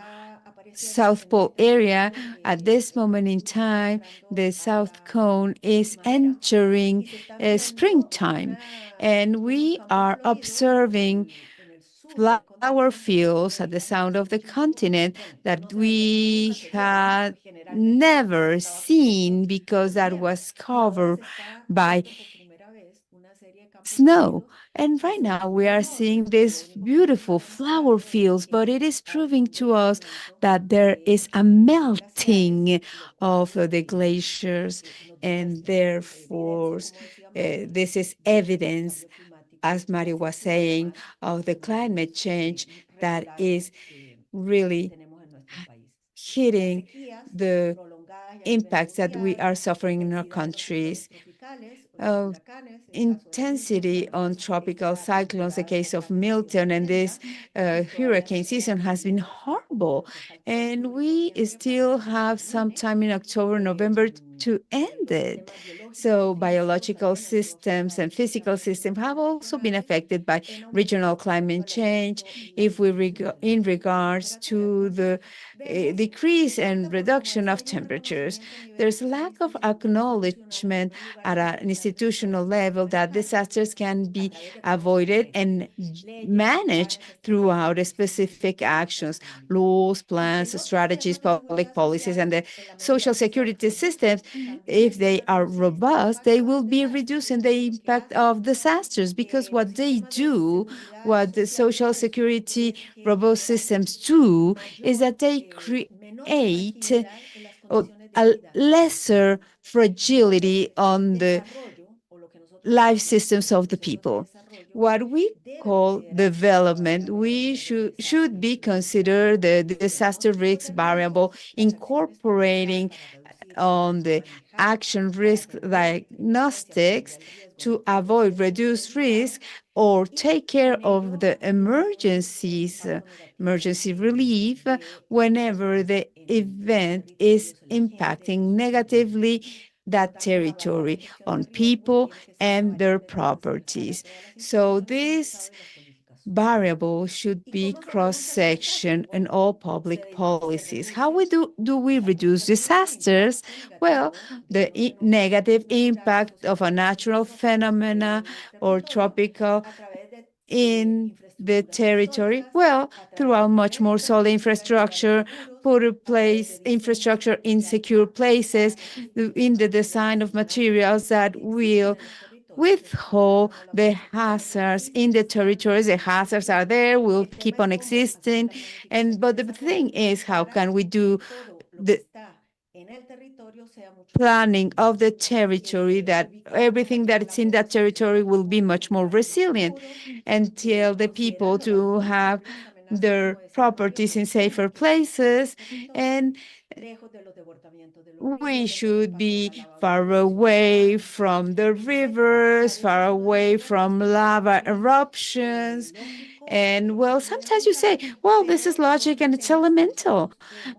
South Pole area, at this moment in time, the South Cone is entering springtime, and we are observing flower fields at the south of the continent that we had never seen because that was covered by snow. And right now we are seeing these beautiful flower fields, but it is proving to us that there is a melting of the glaciers, and therefore this is evidence, as Mari was saying, of the climate change that is really hitting the impacts that we are suffering in our countries. Intensity on tropical cyclones, the case of Milton, and this hurricane season has been horrible. And we still have some time in October, November to end it. So biological systems and physical systems have also been affected by regional climate change. If we in regards to the decrease and reduction of temperatures, there's lack of acknowledgement at an institutional level that disasters can be avoided and managed throughout specific actions, laws, plans, strategies, public policies, and the social security systems. If they are robust robust, they will be reducing the impact of disasters, because what they do, what the social security robust systems do, is that they create a lesser fragility on the life systems of the people. What we call development, we should be considered the disaster risk variable, incorporating on the action risk diagnostics to avoid reduced risk or take care of the emergencies, emergency relief, whenever the event is impacting negatively that territory on people and their properties. So this variable should be cross-section in all public policies. How do we reduce disasters? Well, the negative impact of a natural phenomena or tropical in the territory? Well, throughout much more solid infrastructure, put in place infrastructure in secure places, in the design of materials that will withhold the hazards in the territories. The hazards are there, will keep on existing. But the thing is, how can we do the planning of the territory that everything that's in that territory will be much more resilient, until the people to have their properties in safer places. And we should be far away from the rivers, far away from lava eruptions. And well, sometimes you say, well, this is logic and it's elemental.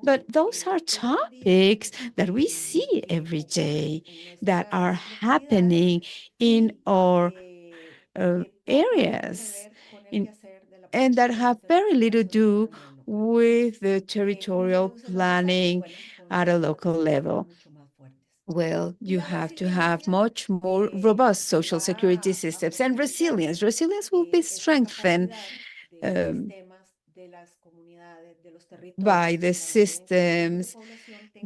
But those are topics that we see every day that are happening in our areas, and that have very little to do with the territorial planning at a local level. Well, you have to have much more robust social security systems and resilience. Resilience will be strengthened by the systems,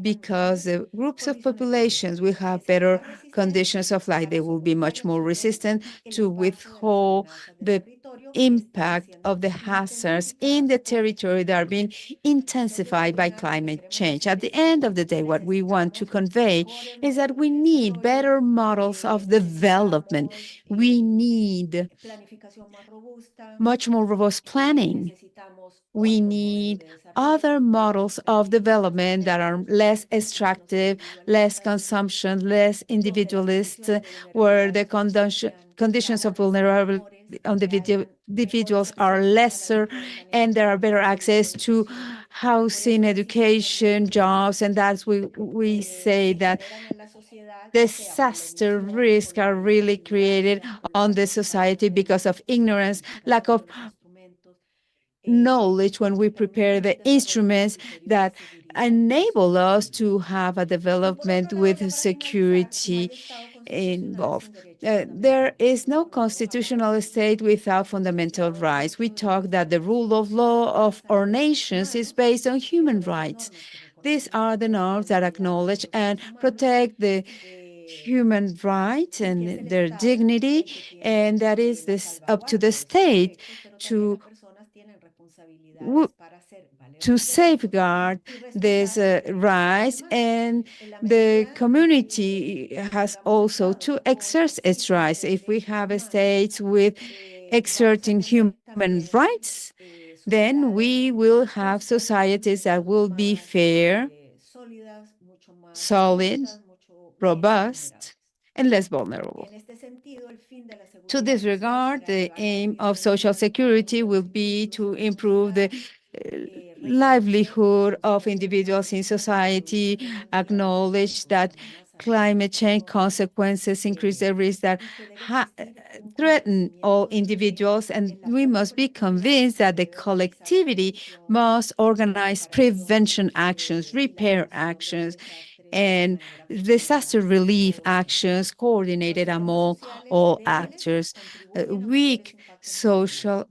because the groups of populations will have better conditions of life. They will be much more resistant to withhold the impact of the hazards in the territory that are being intensified by climate change. At the end of the day, what we want to convey is that we need better models of development. We need much more robust planning. We need other models of development that are less extractive, less consumption, less individualist, where the conditions of vulnerability on the individuals are lesser, and there are better access to housing, education, jobs. And that's we say that disaster risks are really created on the society because of ignorance, lack of knowledge when we prepare the instruments that enable us to have a development with security involved. There is no constitutional state without fundamental rights. We talk that the rule of law of our nations is based on human rights. These are the norms that acknowledge and protect the human rights and their dignity, and that is this up to the state to safeguard these rights, and the community has also to exert its rights. If we have states with exerting human rights, then we will have societies that will be fair, solid, robust, and less vulnerable. To this regard, the aim of Social Security will be to improve the livelihood of individuals in society, acknowledge that climate change consequences increase the risk that threaten all individuals, and we must be convinced that the collectivity must organize prevention actions, repair actions, and disaster relief actions coordinated among all actors. Weak social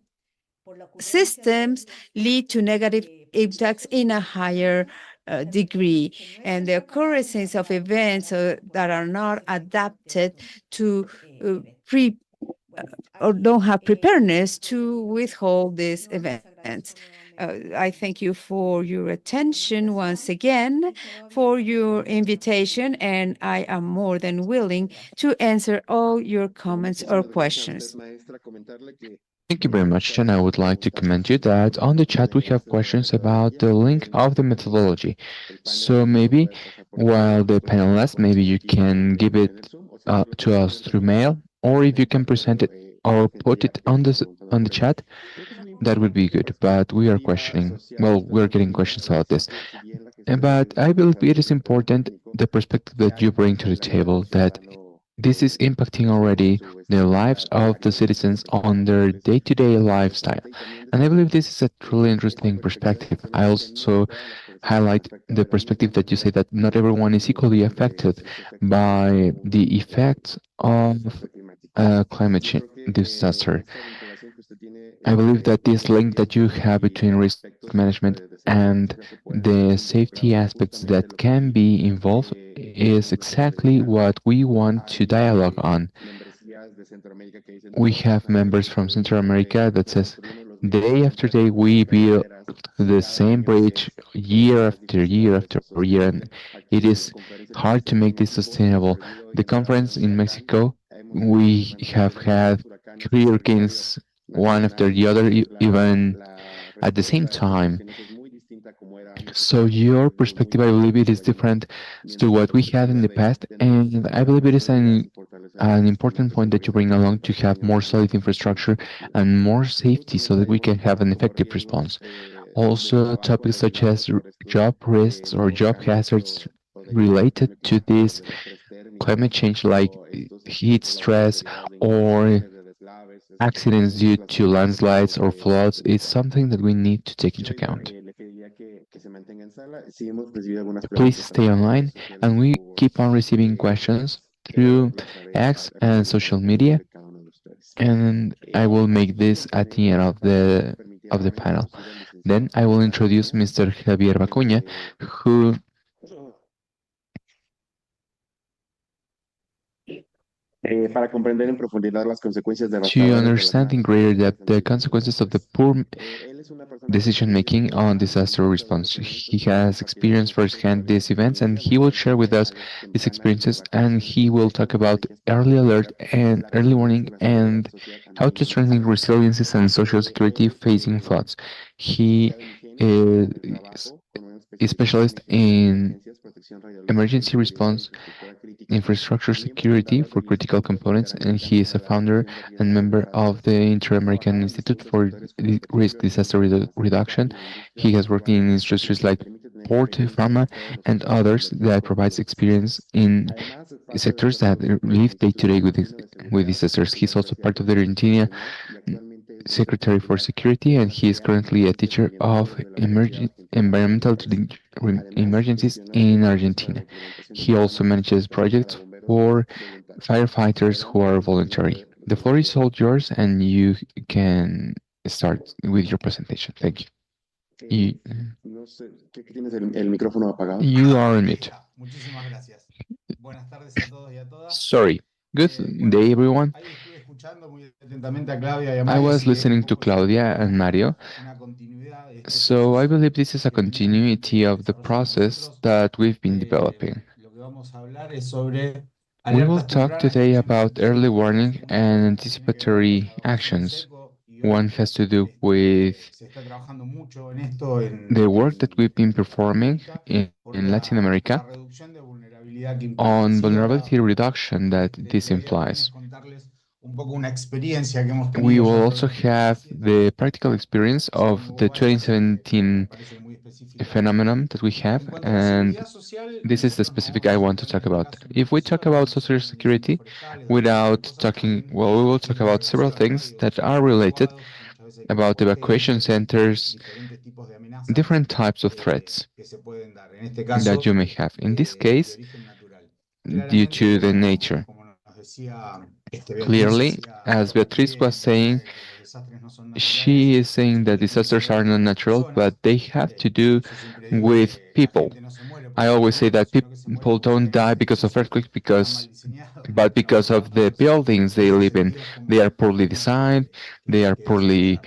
systems lead to negative impacts in a higher degree, and the occurrence of events that are not adapted to pre or don't have preparedness to withhold these events. I thank you for your attention once again, for your invitation, and I am more than willing to answer all your comments or questions. Thank you very much, and I would like to commend you that on the chat we have questions about the link of the methodology. So maybe while the panel lasts, maybe you can give it to us through mail, or if you can present it or put it on the chat, that would be good. But we are questioning. Well, we're getting questions about this. But I believe it is important the perspective that you bring to the table that this is impacting already the lives of the citizens on their day-to-day lifestyle. And I believe this is a truly interesting perspective. I also highlight the perspective that you say that not everyone is equally affected by the effects of climate change disaster. I believe that this link that you have between risk management and the safety aspects that can be involved is exactly what we want to dialogue on. We have members from Central America that says day after day we build the same bridge year after year after year, and it is hard to make this sustainable. The conference in Mexico, we have had hurricanes one after the other, even at the same time. So your perspective, I believe it is different to what we had in the past, and I believe it is an important point that you bring along to have more solid infrastructure and more safety so that we can have an effective response. Also, topics such as job risks or job hazards related to this climate change, like heat stress or accidents due to landslides or floods, is something that we need to take into account. Please stay online, and we keep on receiving questions through X and social media, and I will make this at the end of the panel. Then I will introduce Mr. Javier Bacuña, who to understand in greater depth the consequences of the poor decision making on disaster response. He has experienced firsthand these events and he will share with us these experiences, and he will talk about early alert and early warning and how to strengthen resiliences and social security facing floods. He is a specialist in emergency response infrastructure security for critical components, and he is a founder and member of the Inter-American Institute for Risk Disaster Reduction. He has worked in industries like port, pharma, and others that provides experience in sectors that live day to day with disasters. He's also part of the Argentina Secretary for Security, and he is currently a teacher of environmental emergencies in Argentina. He also manages projects for firefighters who are voluntary. The floor is all yours, and you can start with your presentation. Thank you. You, you are on mute. Sorry. Good day, everyone. I was listening to Claudia and Mario, so I believe this is a continuity of the process that we've been developing. We will talk today about early warning and anticipatory actions. One has to do with the work that we've been performing in Latin America on vulnerability reduction that this implies. We will also have the practical experience of the 2017 phenomenon that we have, and this is the specific I want to talk about. If we talk about social security, without talking, well, we will talk about several things that are related about evacuation centers, different types of threats that you may have. In this case, due to the nature. Clearly, as Beatriz was saying, she is saying that disasters are not natural, but they have to do with people. I always say that people don't die because of earthquakes but because of the buildings they live in. They are poorly designed, they are poorly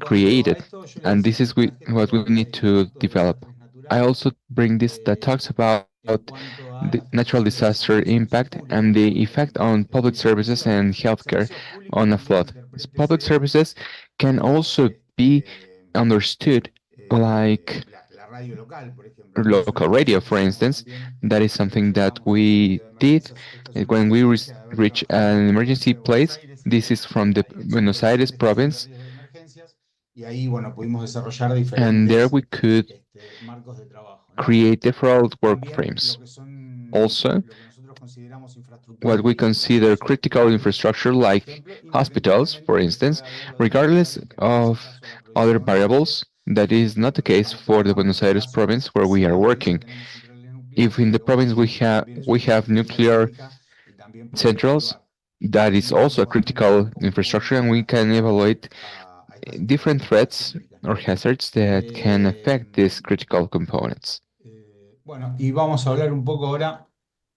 created, and this is what we need to develop. I also bring this that talks about the natural disaster impact and the effect on public services and healthcare on a flood. Public services can also be understood like local radio, for instance. That is something that we did when we reach an emergency place. This is from the Buenos Aires province, and there we could create different work frames. Also, what we consider critical infrastructure like hospitals, for instance, regardless of other variables, that is not the case for the Buenos Aires province where we are working. If in the province we have nuclear centrals, that is also a critical infrastructure, and we can evaluate different threats or hazards that can affect these critical components. Bueno, y vamos a hablar un poco ahora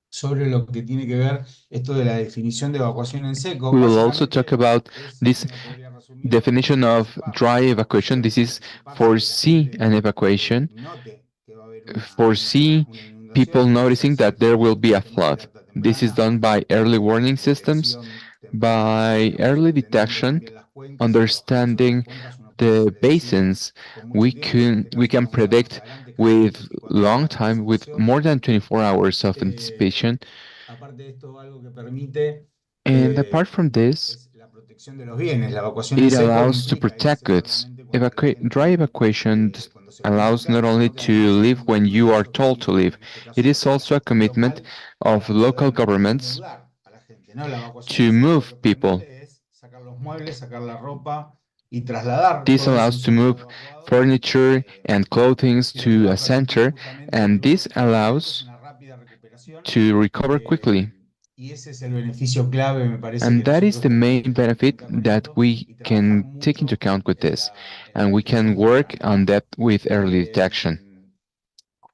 sobre lo que tiene que ver esto de la definición de evacuación en seco. We will also talk Básicamente about es, this si uno podría resumirlo, definition of dry evacuation. This is foresee an evacuation, note que va a haber foresee una inundación, people noticing hacerse that there will be a una flood. alerta This is temprana, done by early warning systems, detección by temprana, early entendiendo detection, bien las cuencas y bajando sobre las understanding cuencas, uno puede the predecir basins. con We mucho tiempo, en can este we caso can vamos a ver más predict adelante, casi with 24 long horas de time, with anticipación. more than 24 hours of Eh, anticipation. Aparte de esto, algo que permite And apart from this, es la protección de los bienes. La evacuación en it seco allows to implica protect irse goods. solamente cuando la gente, Dry evacuation cuando se allows comunica not y se only tocan to las bases leave when comunes de you are casos de told to origen, leave, en este it caso is also a commitment local, of para local poder governments mudar a la gente, ¿no? La evacuación to en seco move lo que people. permite es sacar los muebles, sacar la ropa y trasladar This todo ese allows to insumo move evacuado furniture and clothing hacia un to a lugar, permite center, justamente and luego this de esos momentos allows una rápida recuperación. to recover quickly. Y ese es el beneficio clave, me parece, que And that is nosotros the tenemos main que tener en benefit cuenta con that esto we y trabajar can take into mucho account with en this, la and we can detección work temprana, on ¿no? that with early Eh, detection.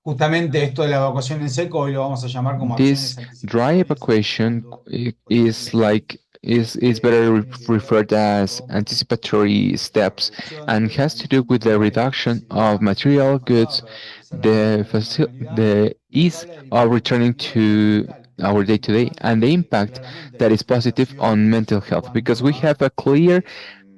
Justamente esto de la evacuación en seco hoy lo vamos a llamar como This acciones dry anticipatorias, evacuation cuando, por is ejemplo, like is better tiene que ver referred as con anticipatory la steps reducción and de has to do with the reduction of facilidad de material traslado goods, para regresar a la normalidad. the Y acá ease habla del of impacto returning positivo a la salud to mental. our Es day to day, importante and the que impact claramente that haya is positive información on mental en health, because cuanto we have a clear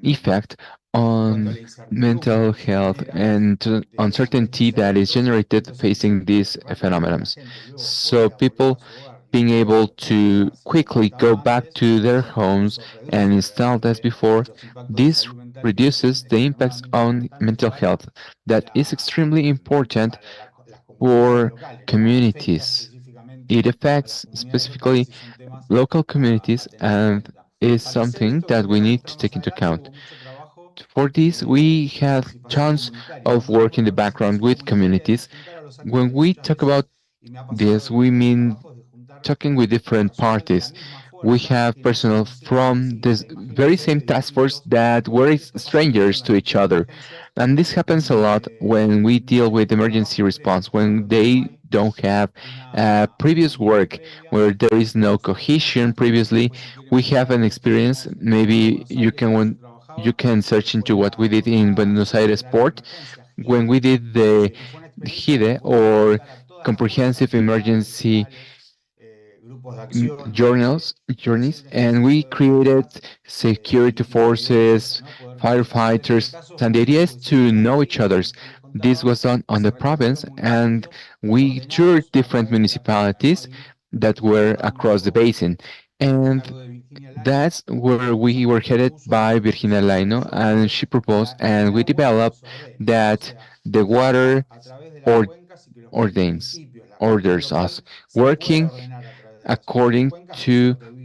effect a on la incertidumbre mental que se health genera and de uncertainty realizar that is esto, generated entonces facing permite these que rápidamente phenomena. la gente luego So pueda volver people a su hogar y being able poder to instalarse como quickly go estaba back antes, to their homes eso and reduce install as claramente before, los impactos de this salud mental, que son reduces the impacts extremadamente on importantes mental para health. That is extremely important las comunidades for locales, ¿no? Afecta communities. It específicamente a las affects comunidades locales specifically y son temas local a communities tener en and cuenta. is Para hacer something esto, that we queríamos need to mostrar más take into adelante, account. hubo mucho trabajo For this, we de had participación tons comunitaria. of Cuando work hablamos in de the background participación with comunitaria es communities. juntar a los When actores. we Muchas talk about veces, y me ha pasado this, en we distintos mean trabajos, de juntar talking with different personal de la parties. misma We fuerza have que no se personnel conocían entre from sí. O this sea, very imagínense same de task force distintos that were actores. Esto pasa mucho strangers en las to each other. emergencias, And this happens a lot when we no deal hay with un trabajo emergency response, previo, when cuando no they hay don't have una previous unión work, previa. where there is no Entonces, bueno, cohesion previously. después si quieren We más have an adelante experience. seguimos en el estado de Maybe Buenos Aires, donde yo you trabajaba, can que search fue into what we la did in Junta Buenos Aires Federal de Port Emergencias, when GIDE, we did the y fue una experiencia que HIDE fue or juntar a todas las fuerzas Comprehensive locales, Emergency locales, grupos de acción, journeys, haciendo este and we ejercicio de created juntar security y la idea es esta, forces, ¿no? Poder comunicarse. En este firefighters, caso and the fue idea is algo to hicimos know ahí, each other's. como les This contaba, was done y on se the recorrieron province, and municipios we toured ordenados a different través de la coordinación municipalities ahí, that were recordando across the basin. a And cargo de Virginia Laino, that's where we were que headed propuso by que Virginia se Laino, and resuelve she proposed, and el we agua como developed se ordena, o that sea, the water a través de las or cuencas y que los ordains municipios, la parte orders local, us, se pueda working ordenar a través de las according cuencas, que es to lo que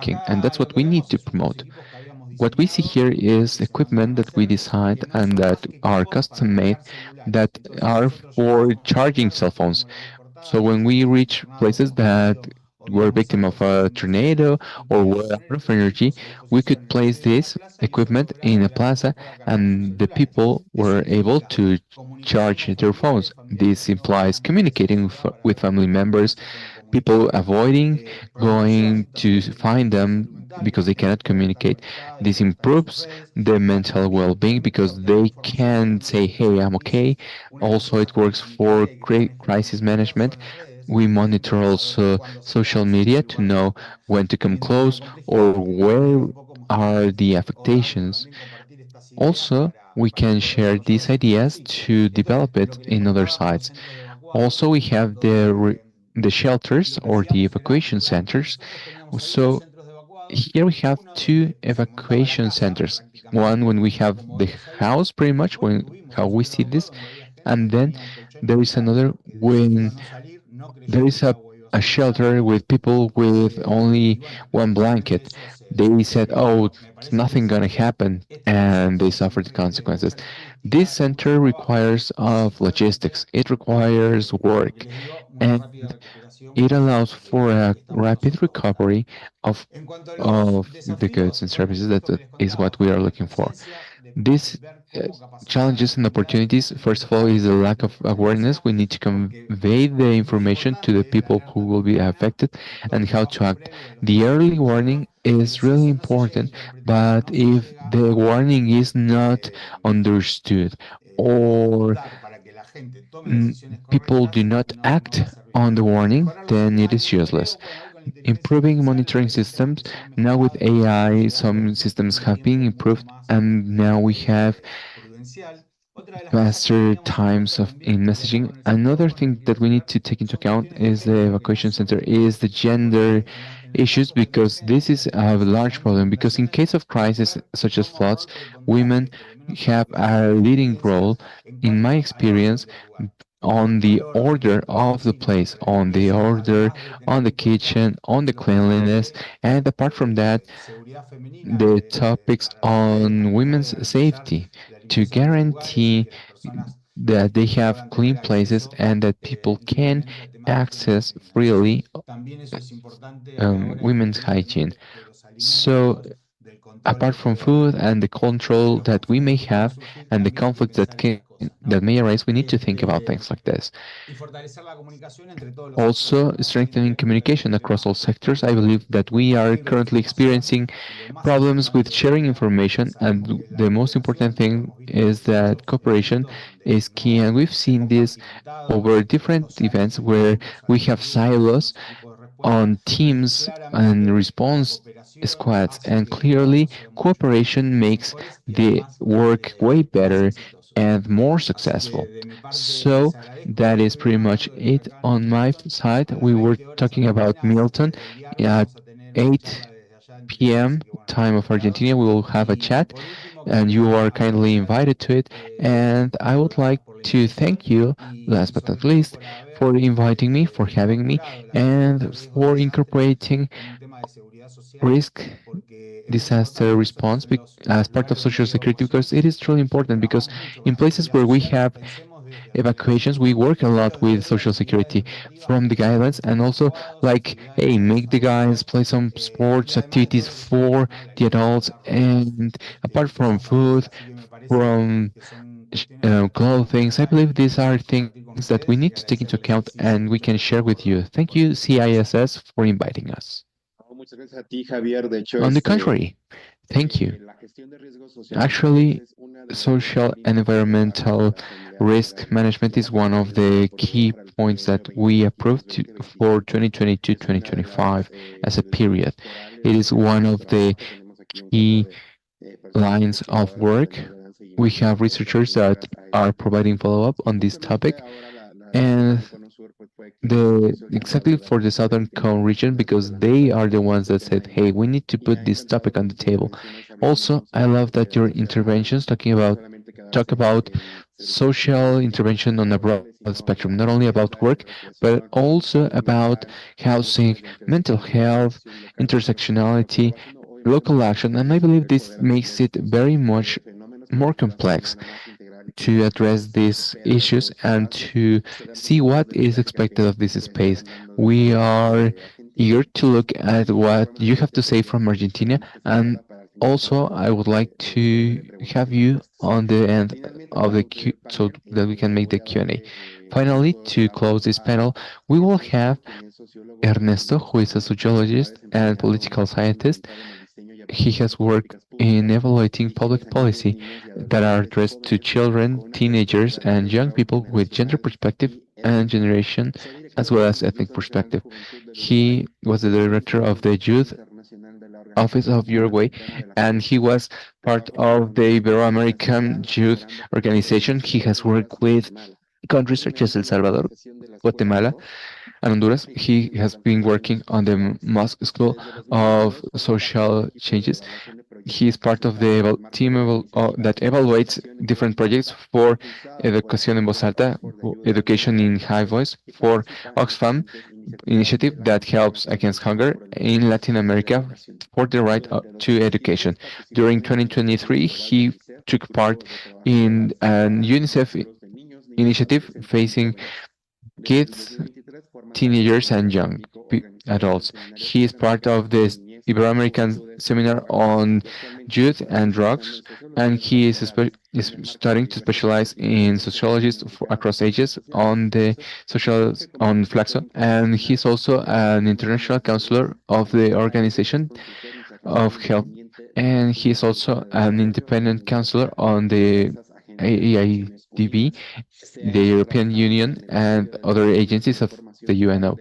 making, and that's what we need to promote. What we see here is equipment that we designed and that are custom made that are for charging cell phones. So when we reach places that were victim of a tornado or were out of energy, we could place this equipment in a plaza and the people were able to charge their phones. This implies communicating with family members, people avoiding going to find them because they cannot communicate. This improves their mental well-being because they can say, "Hey, I'm okay." Also, it works for crisis management. We monitor also social media to know when to come close or where are the affectations. Also, we can share these ideas to develop it in other sites. Also, we have the shelters or the evacuation centers. So here we have two evacuation centers. One when we have the house, pretty much when how we see this, and then there is another when there is a shelter with people with only one blanket. They said, "Oh, it's nothing gonna happen," and they suffered the consequences. This center requires of logistics. It requires work, and it allows for a rapid recovery of the goods and services that is what we are looking for. These uh, challenges and opportunities, first of all, is the lack of awareness. We need to convey the information to the people who will be affected and how to act. The early warning is really important, but if the warning is not understood or mm, people do not act on the warning, then it is useless. Improving monitoring systems. Now with AI, some systems have been improved, and now we have faster times of in messaging. Another thing that we need to take into account is the evacuation center is the gender issues because this is a large problem because in case of crisis such as floods, women have a leading role in my experience on the order of the place, on the order, on the kitchen, on the cleanliness, and apart from that, the topics on women's safety to guarantee that they have clean places and that people can access freely women's hygiene. So, apart from food and the control that we may have and the conflicts that may arise, we need to think about things like this. Also, strengthening communication across all sectors. I believe that we are currently experiencing problems with sharing information, and the most important thing is that cooperation is key. And we've seen this over different events where we have silos on teams and response squads, and clearly cooperation makes the work way better and more successful. So that is pretty much it on my side. We were talking about Milton at 8 p.m. time of Argentina. We will have a chat, and you are kindly invited to it. And I would like to thank you, last but not least, for inviting me, for having me, and for incorporating risk disaster response as part of social security because it is truly important because in places where we have evacuations we work a lot with social security from the guidelines and also like hey make the guys play some sports activities for the adults and apart from food from clothing. I believe these are things that we need to take into account and we can share with you. Thank you, CISS, for inviting us. No, muchas gracias a ti, Javier. De hecho, On the contrary, thank you. la gestión de riesgos socioambientales Actually, es una de las social and disciplinas consideradas por environmental la comunidad risk universitaria management is one of como the currículum key para el points trienio that we approved 2024-2025. for 2022 Es una de las 2025 as a period. corales It o is one proyectos de of the trabajo que tenemos aquí un grupo key de personas lines of investigadoras que work. además le dan We seguimiento have researchers that científicas a are este tema. providing follow-up Y on this justamente topic. ahora la región And del Cono Sur pues, fue quien the hizo el llamado, exactly ¿verdad? for the Para Southern este Cone region miércoles de because la they mesa are the ones este that tema said, "Hey, we need to y me ha put this topic encantado on que the tus table." intervenciones hablen de Also, I social love that your responsabilidad social interventions talking y no about solamente talk quedarse about en servicios social intervention on a broad sociales, sino spectrum, hablar not only de about la work, but recreación, also salud about mental, housing, cuestiones de mental interseccionalidad, health, acción local, intersectionality, pero haciendo obviamente local mucho action, and I énfasis en believe this poder makes atender it estos very much fenómenos para more que puedan ser de complex manera más integral y to que address se these pueda issues and reforzar to este gran see desafío what de is migrar y que expected of apenas this se space. están dando de We manera are eager to look at what you have to say from Argentina, and also I would like to have you on the end of the Q so that we can make the Q&A. Finally, to close this panel, we will have Ernesto, who is a sociologist and political scientist. He has worked in evaluating public policy that are addressed to children, teenagers, and young people with gender perspective and generation, as well as ethnic perspective. He was the director of the Youth Office of Uruguay, and he was part of the Ibero-American Youth Organization. He has worked with countries such as El Salvador, Guatemala, and Honduras. He has been working on the Mosque School of Social Changes. He is part of the team that evaluates different projects for Educación en Voz Alta, Education in High Voice, for Oxfam initiative that helps against hunger in Latin America for the right to education. During 2023, he took part in an UNICEF initiative facing kids, teenagers, and young adults. He is part of the Ibero-American Seminar on Youth and Drugs, and he is starting to specialize in sociologists across ages on the social on Flaxo, and he's also an international counselor of the Organization of Health, and he's also an independent counselor on the AIDB, the European Union, and other agencies of the UNO.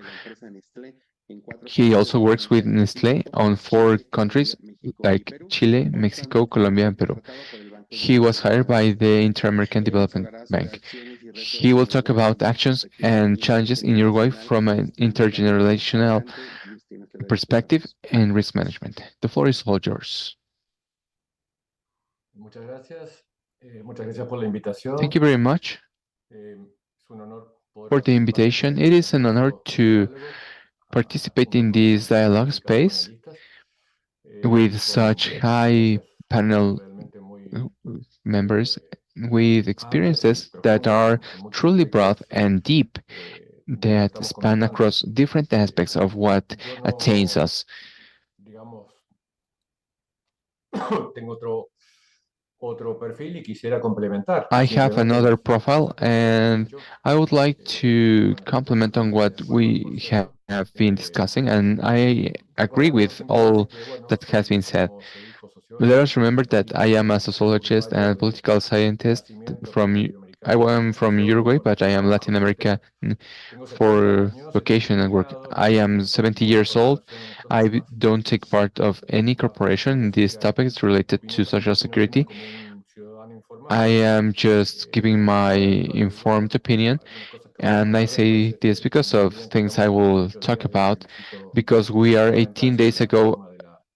He also works with Nestlé on 4 countries like Chile, Mexico, Colombia, and Peru. He was hired by the Inter-American Development Bank. He will talk about actions and challenges in Uruguay from an intergenerational perspective and risk management. The floor is all yours. Muchas gracias. Muchas gracias por la invitación. Thank you very much Es un honor poder for the participar en invitation. este It is an honor diálogo to participate in this dialogue space with con such high experiencias panel realmente muy members with experiences that are truly broad and deep, de lo que that estamos span comentando. across different aspects of what Yo attains no, us. digamos, tengo otro perfil y quisiera complementar I have simplemente another las profile, cosas que se han and dicho. I would like to Bueno, comment on what we have been discussing, and I agree recordemos with all simplemente que, bueno, that has been said. como se dijo, Let sociólogo, us remember that I am a político, sociologist and uruguayo political de scientist nacimiento, from pero I latinoamericano am por from vocación y Uruguay, por but I am trabajo Latin en este American tema. Tengo 70 for años, he vocation and work. estudiado, I am 70 participo en years old. colaboración en estos I temas. don't take part of any La corporation in experiencia these que topics related vine, to social vino a mí security. como un ciudadano I informado, am just giving my producto de informed opinion, algunas cosas que vamos a and I hablar say después. this because Como of bien things I estamos a will 18 talk días del about, plebiscito because we are fundamental 18 sobre days la ago reforma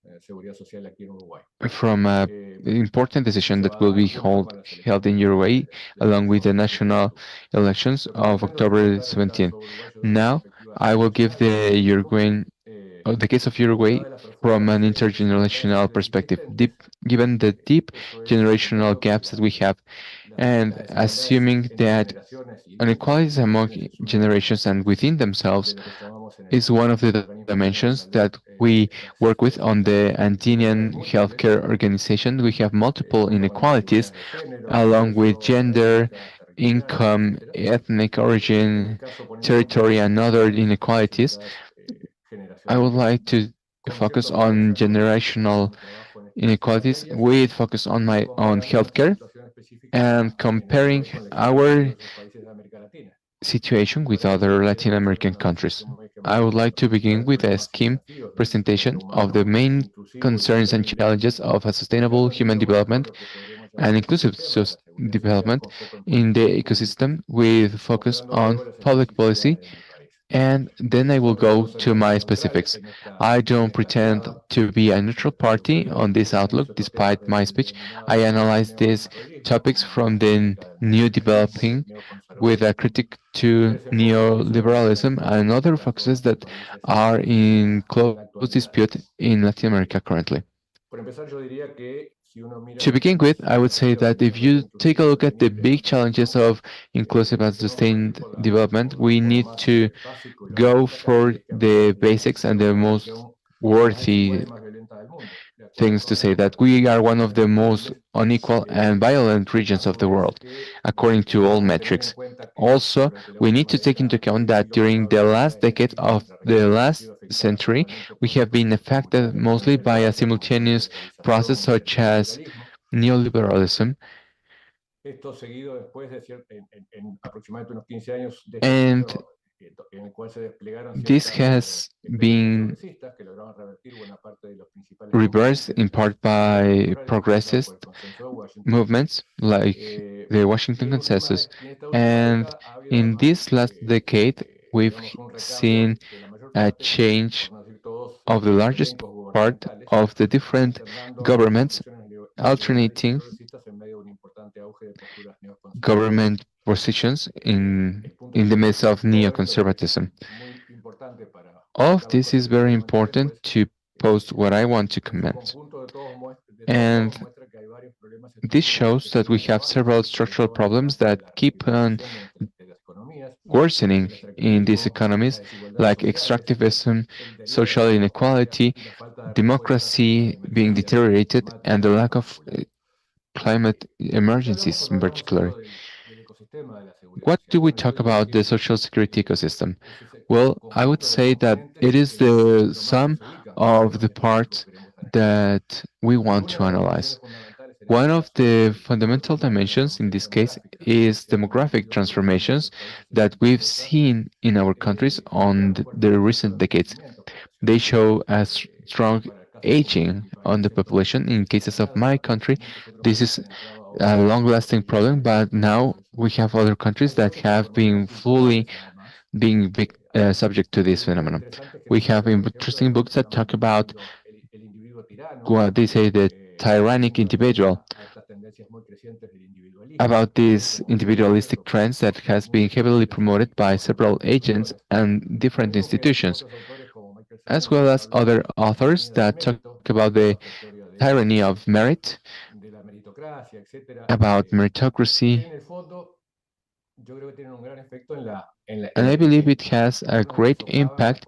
de la seguridad social aquí en Uruguay. from an Eh, important decision se that will va be en junio para las held in elecciones Uruguay, del along with the próximo national 2021. elections Lo que of pretendo es October presentar el 17. caso uruguayo desde una Now, perspectiva I will give generacional, the Uruguayan, eh, the case of Uruguay dada las from profundas an desigualdades intergenerational perspective, existentes. given the deep Esto es generational entendiendo que gaps that we have, las and desigualdades assuming entre that generaciones y grupos inequalities among es uno generations and within de themselves lo que llamamos en is one of the organismo mundial de la dimensions salud that we el work acceso with on a the Andinian desigualdades múltiples Healthcare Organization. We have multiple como las inequalities desigualdades de género, de along with ingreso, gender, estadísticas territoriales, income, etcétera. ethnic En mi origin, caso, poniendo territory, énfasis and en other las inequalities. desigualdades I would generacionales, like to con focus cierto on referencial generational mi trabajo en estas inequalities materias with focus on y my own comparando nuestra healthcare situación específica and en comparing Uruguay con la experiencia de our otros países de América Latina. situation Por with ello, other Latin quiero hacer American una countries. presentación muy I would esquemática like para to begin ilustrar with a los scheme desafíos del presentation desarrollo of the humano main inclusivo y concerns and sostenible challenges of a y a sustainable human partir de manejar development lo que podríamos and llamar el inclusive subtema de la seguridad social development con foco en in the políticas públicas, ecosystem with focus mostrando on luego las public policy. especificidades de mi país. And then I will No go pretendo ser to my neutral specifics. en I don't esta pretend mirada, to be a neutral party pero on this analizo outlook, estos temas despite my desde el speech. I denominado analyze these neodesarrollismo, topics como from se the indica new en inglés, developing with a neoconservadurismo. critic Y to ese enfoque es uno de los neoliberalism grandes and retos other que a todos focuses nuestros that países are in en close la actualidad. dispute in Latin America currently. To begin with, I would say that if you take a look at the big challenges of inclusive and sustained development, we need to go for the basics and the most worthy things to say that we are one of the most unequal and violent regions of the world, according to all metrics. Also, we need to take into account that during the last decade of the last century, we have been affected mostly by a simultaneous process such as neoliberalism, and this has been reversed in part by progressist movements like the Washington Consensus. And in this last decade, we've seen a change of the largest part of the different governments alternating government positions in the midst of neoconservatism. All of this is very important to post what I want to comment. And this shows that we have several structural problems that keep on worsening in these economies, like extractivism, social inequality, democracy being deteriorated, and the lack of climate emergencies in particular. What do we talk about the social security ecosystem? Well, I would say that it is the sum of the parts that we want to analyze. One of the fundamental dimensions in this case is demographic transformations that we've seen in our countries on the recent decades. They show a strong aging on the population. In cases of my country, this is a long-lasting problem, but now we have other countries that have been fully being subject to this phenomenon. We have interesting books that talk about what they say the tyrannic individual, about these individualistic trends that has been heavily promoted by several agents and different institutions, as well as other authors that talk about the tyranny of merit, about meritocracy, and I believe it has a great impact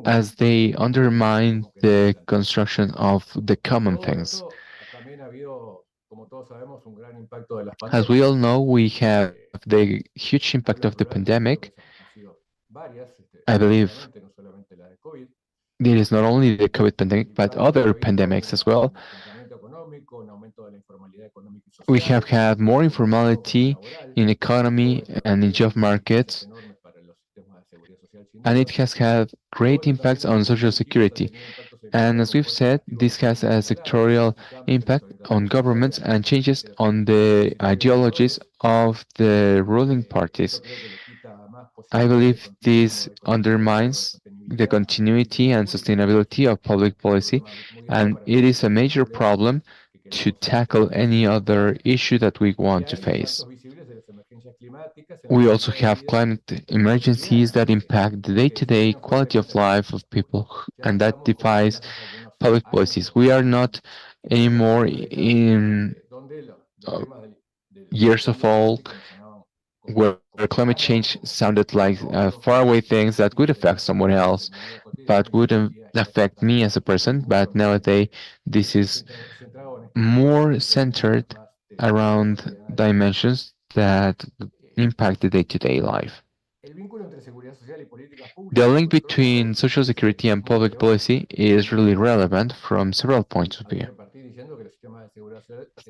as they undermine the construction of the common things. As we all know, we have the huge impact of the pandemic. I believe it is not only the COVID pandemic, but other pandemics as well. We have had more informality in economy and in job markets, and it has had great impacts on social security. And as we've said, this has a sectorial impact on governments and changes on the ideologies of the ruling parties. I believe this undermines the continuity and sustainability of public policy, and it is a major problem to tackle any other issue that we want to face. We also have climate emergencies that impact the day-to-day quality of life of people, and that defies public policies. We are not anymore in years of old where climate change sounded like faraway things that could affect someone else, but wouldn't affect me as a person. But nowadays, this is more centered around dimensions that impact the day-to-day life. The link between social security and public policy is really relevant from several points of view.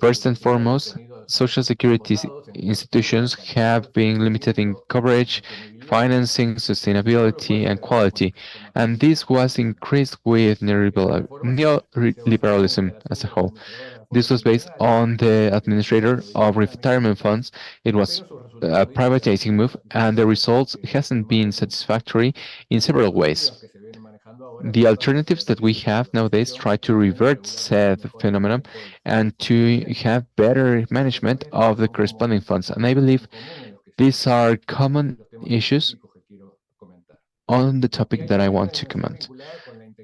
First and foremost, social security institutions have been limited in coverage, financing, sustainability, and quality, and this was increased with neoliberalism as a whole. This was based on the administrator of retirement funds. It was a privatizing move, and the results hasn't been satisfactory in several ways. The alternatives that we have nowadays try to revert said phenomenon and to have better management of the corresponding funds. And I believe these are common issues on the topic that I want to comment.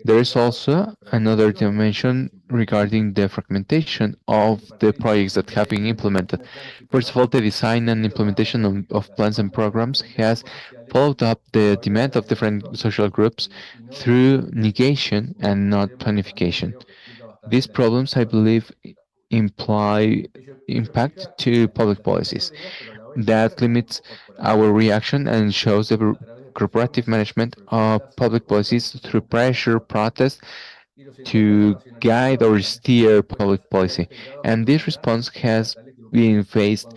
There is also another dimension regarding the fragmentation of the projects that have been implemented. First of all, the design and implementation of plans and programs has followed up the demand of different social groups through negation and not planification. These problems, I believe, imply impact to public policies that limits our reaction and shows the corporative management of public policies through pressure, protest, to guide or steer public policy. And this response has been faced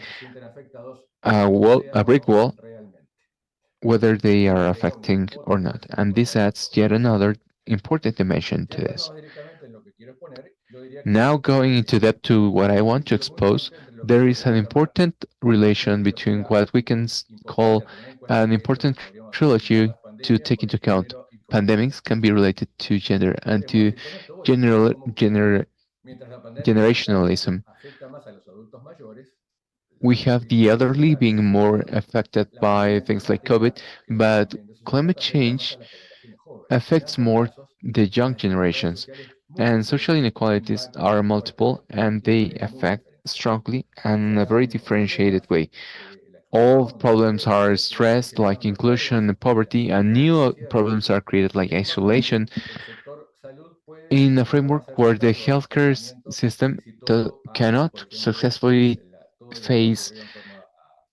a brick wall, whether they are affecting or not. And this adds yet another important dimension to this. Now, going into depth to what I want to expose, there is an important relation between what we can call an important trilogy to take into account. Pandemics can be related to gender and to general gener, generationalism. We have the elderly being more affected by things like COVID, but climate change affects more the young generations, and social inequalities are multiple and they affect strongly and in a very differentiated way. Old problems are stressed, like inclusion and poverty, and new problems are created, like isolation, in a framework where the healthcare system cannot successfully face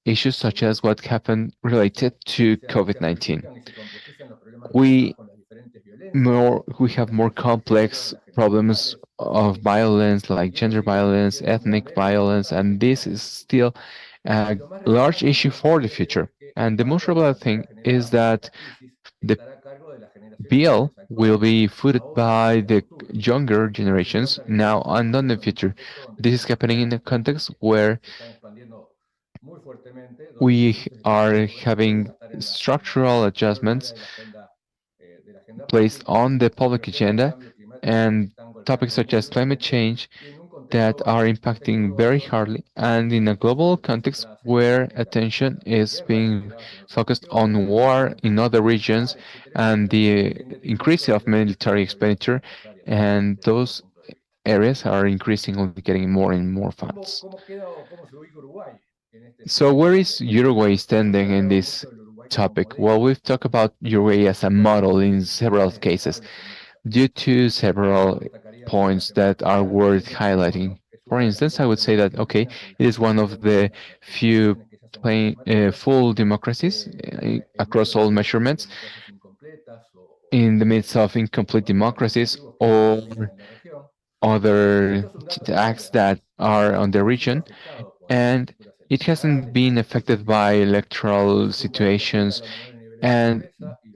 issues such as what happened related to COVID-19. We we have more complex problems of violence like gender violence, ethnic violence, and this is still a large issue for the future. And the most relevant thing is that the bill will be footed by the younger generations now and in the future. This is happening in a context where we are having structural adjustments placed on the public agenda and topics such as climate change that are impacting very hardly, and in a global context where attention is being focused on war in other regions and the increase of military expenditure, and those areas are increasingly getting more and more funds. So where is Uruguay standing in this topic? Well, we've talked about Uruguay as a model in several cases due to several points that are worth highlighting. For instance, I would say that, okay, it is one of the few full democracies across all measurements in the midst of incomplete democracies or other acts that are on the region, and it hasn't been affected by electoral situations, and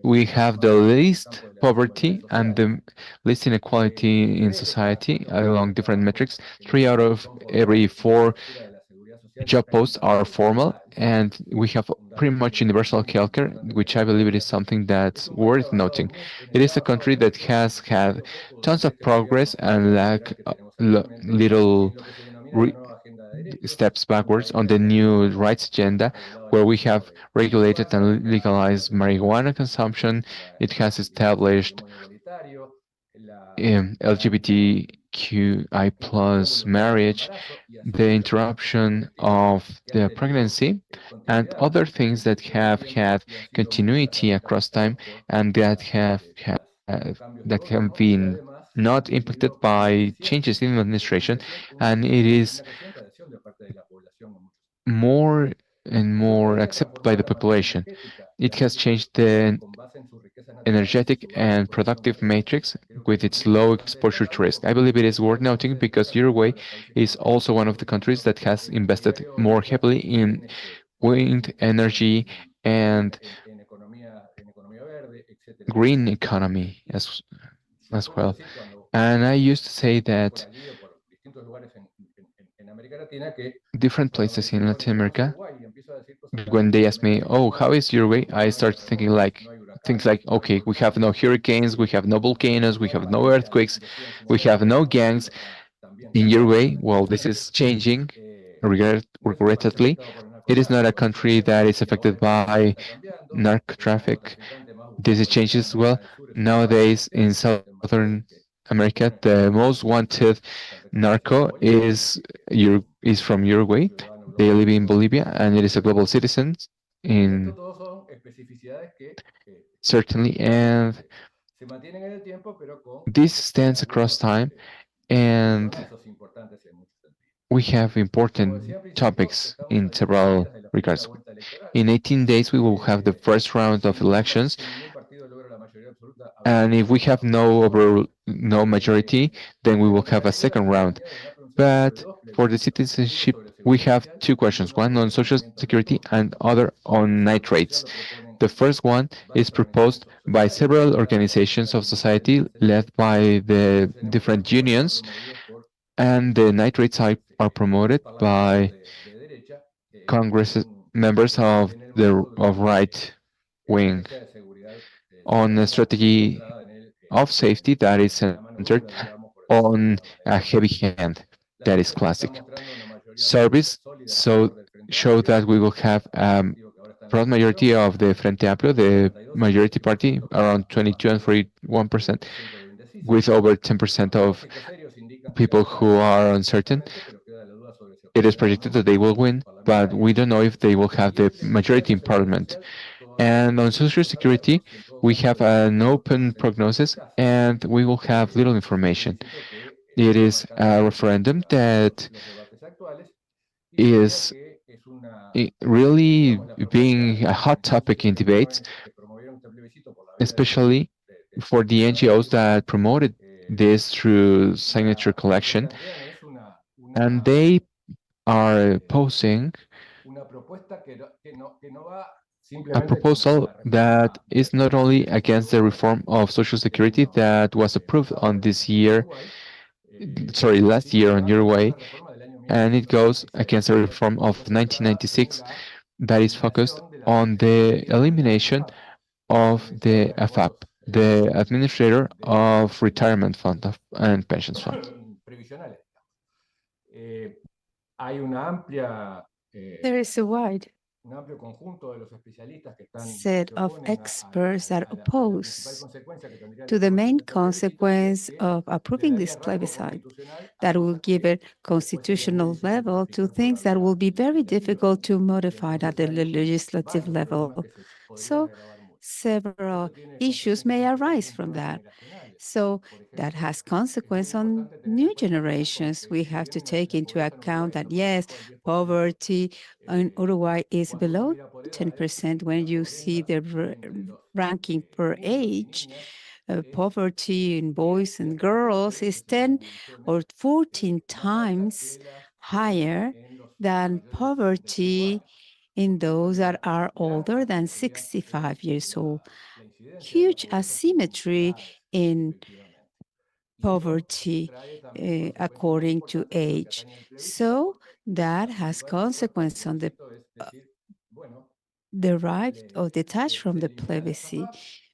we have the least poverty and the least inequality in society along different metrics. 3 out of every 4 job posts are formal, and we have pretty much universal healthcare, which I believe it is something that's worth noting. It is a country that has had tons of progress and little re steps backwards on the new rights agenda, where we have regulated and legalized marijuana consumption. It has established LGBTQI plus marriage, the interruption of the pregnancy, and other things that have had continuity across time and that have been not impacted by changes in administration, and it is more and more accepted by the population. It has changed the energetic and productive matrix with its low exposure to risk. I believe it is worth noting because Uruguay is also one of the countries that has invested more heavily in wind energy and green economy as well. And I used to say that different places in Latin America, when they ask me, "Oh, how is Uruguay?" I start thinking like things like, "Okay, we have no hurricanes, we have no volcanoes, we have no earthquakes, we have no gangs in Uruguay." Well, this is changing, regrettably. It is not a country that is affected by narco traffic. This is changes as well. Nowadays, in southern America, the most wanted narco is from Uruguay. They live in Bolivia, and it is a global citizen in Esto todos son especificidades que certainly, and se mantienen en el tiempo, pero con this stands across algunos time, and avances importantes en muchos sentidos. we have Como important decía al principio, topics estamos a in 18 several días de la primera regards. vuelta electoral. In 18 days, we will have the first round of elections, Si ningún partido logra la mayoría absoluta, and if we have no majority, then we will have a second round. But for the citizenship, we have two questions, one on social security and other on nitrates. The first one is proposed by several organizations of society led by the different unions, and the nitrates are promoted by Congress members of the of right wing on a strategy of safety that is centered on a heavy hand that is classic. Surveys show that we will have broad majority of the Frente Amplio, the majority party, around 22 and 41%, with over 10% of people who are uncertain. It is projected that they will win, but we don't know if they will have the majority in parliament. And on social security, we have an open prognosis, and we will have little information. It is a referendum that is really being a hot topic in debates, especially for the NGOs that promoted this through signature collection, and they are posing a proposal that is not only against the reform of Social Security that was approved on this year, sorry, last year on Uruguay, and it goes against the reform of 1996 that is focused on the elimination of the AFAP, the Administrator of Retirement Fund and Pensions Fund. There is a wide set of experts that oppose to the main consequence of approving this plebiscite that will give a constitutional level to things that will be very difficult to modify at the legislative level. So several issues may arise from that. So that has consequence on new generations. We have to take into account that, yes, poverty in Uruguay is below 10% when you see the ranking per age. Poverty in boys and girls is 10 or 14 times higher than poverty in those that are older than 65 years old. Huge asymmetry in poverty according to age. So that has consequence on the derived or detached from the plebiscite,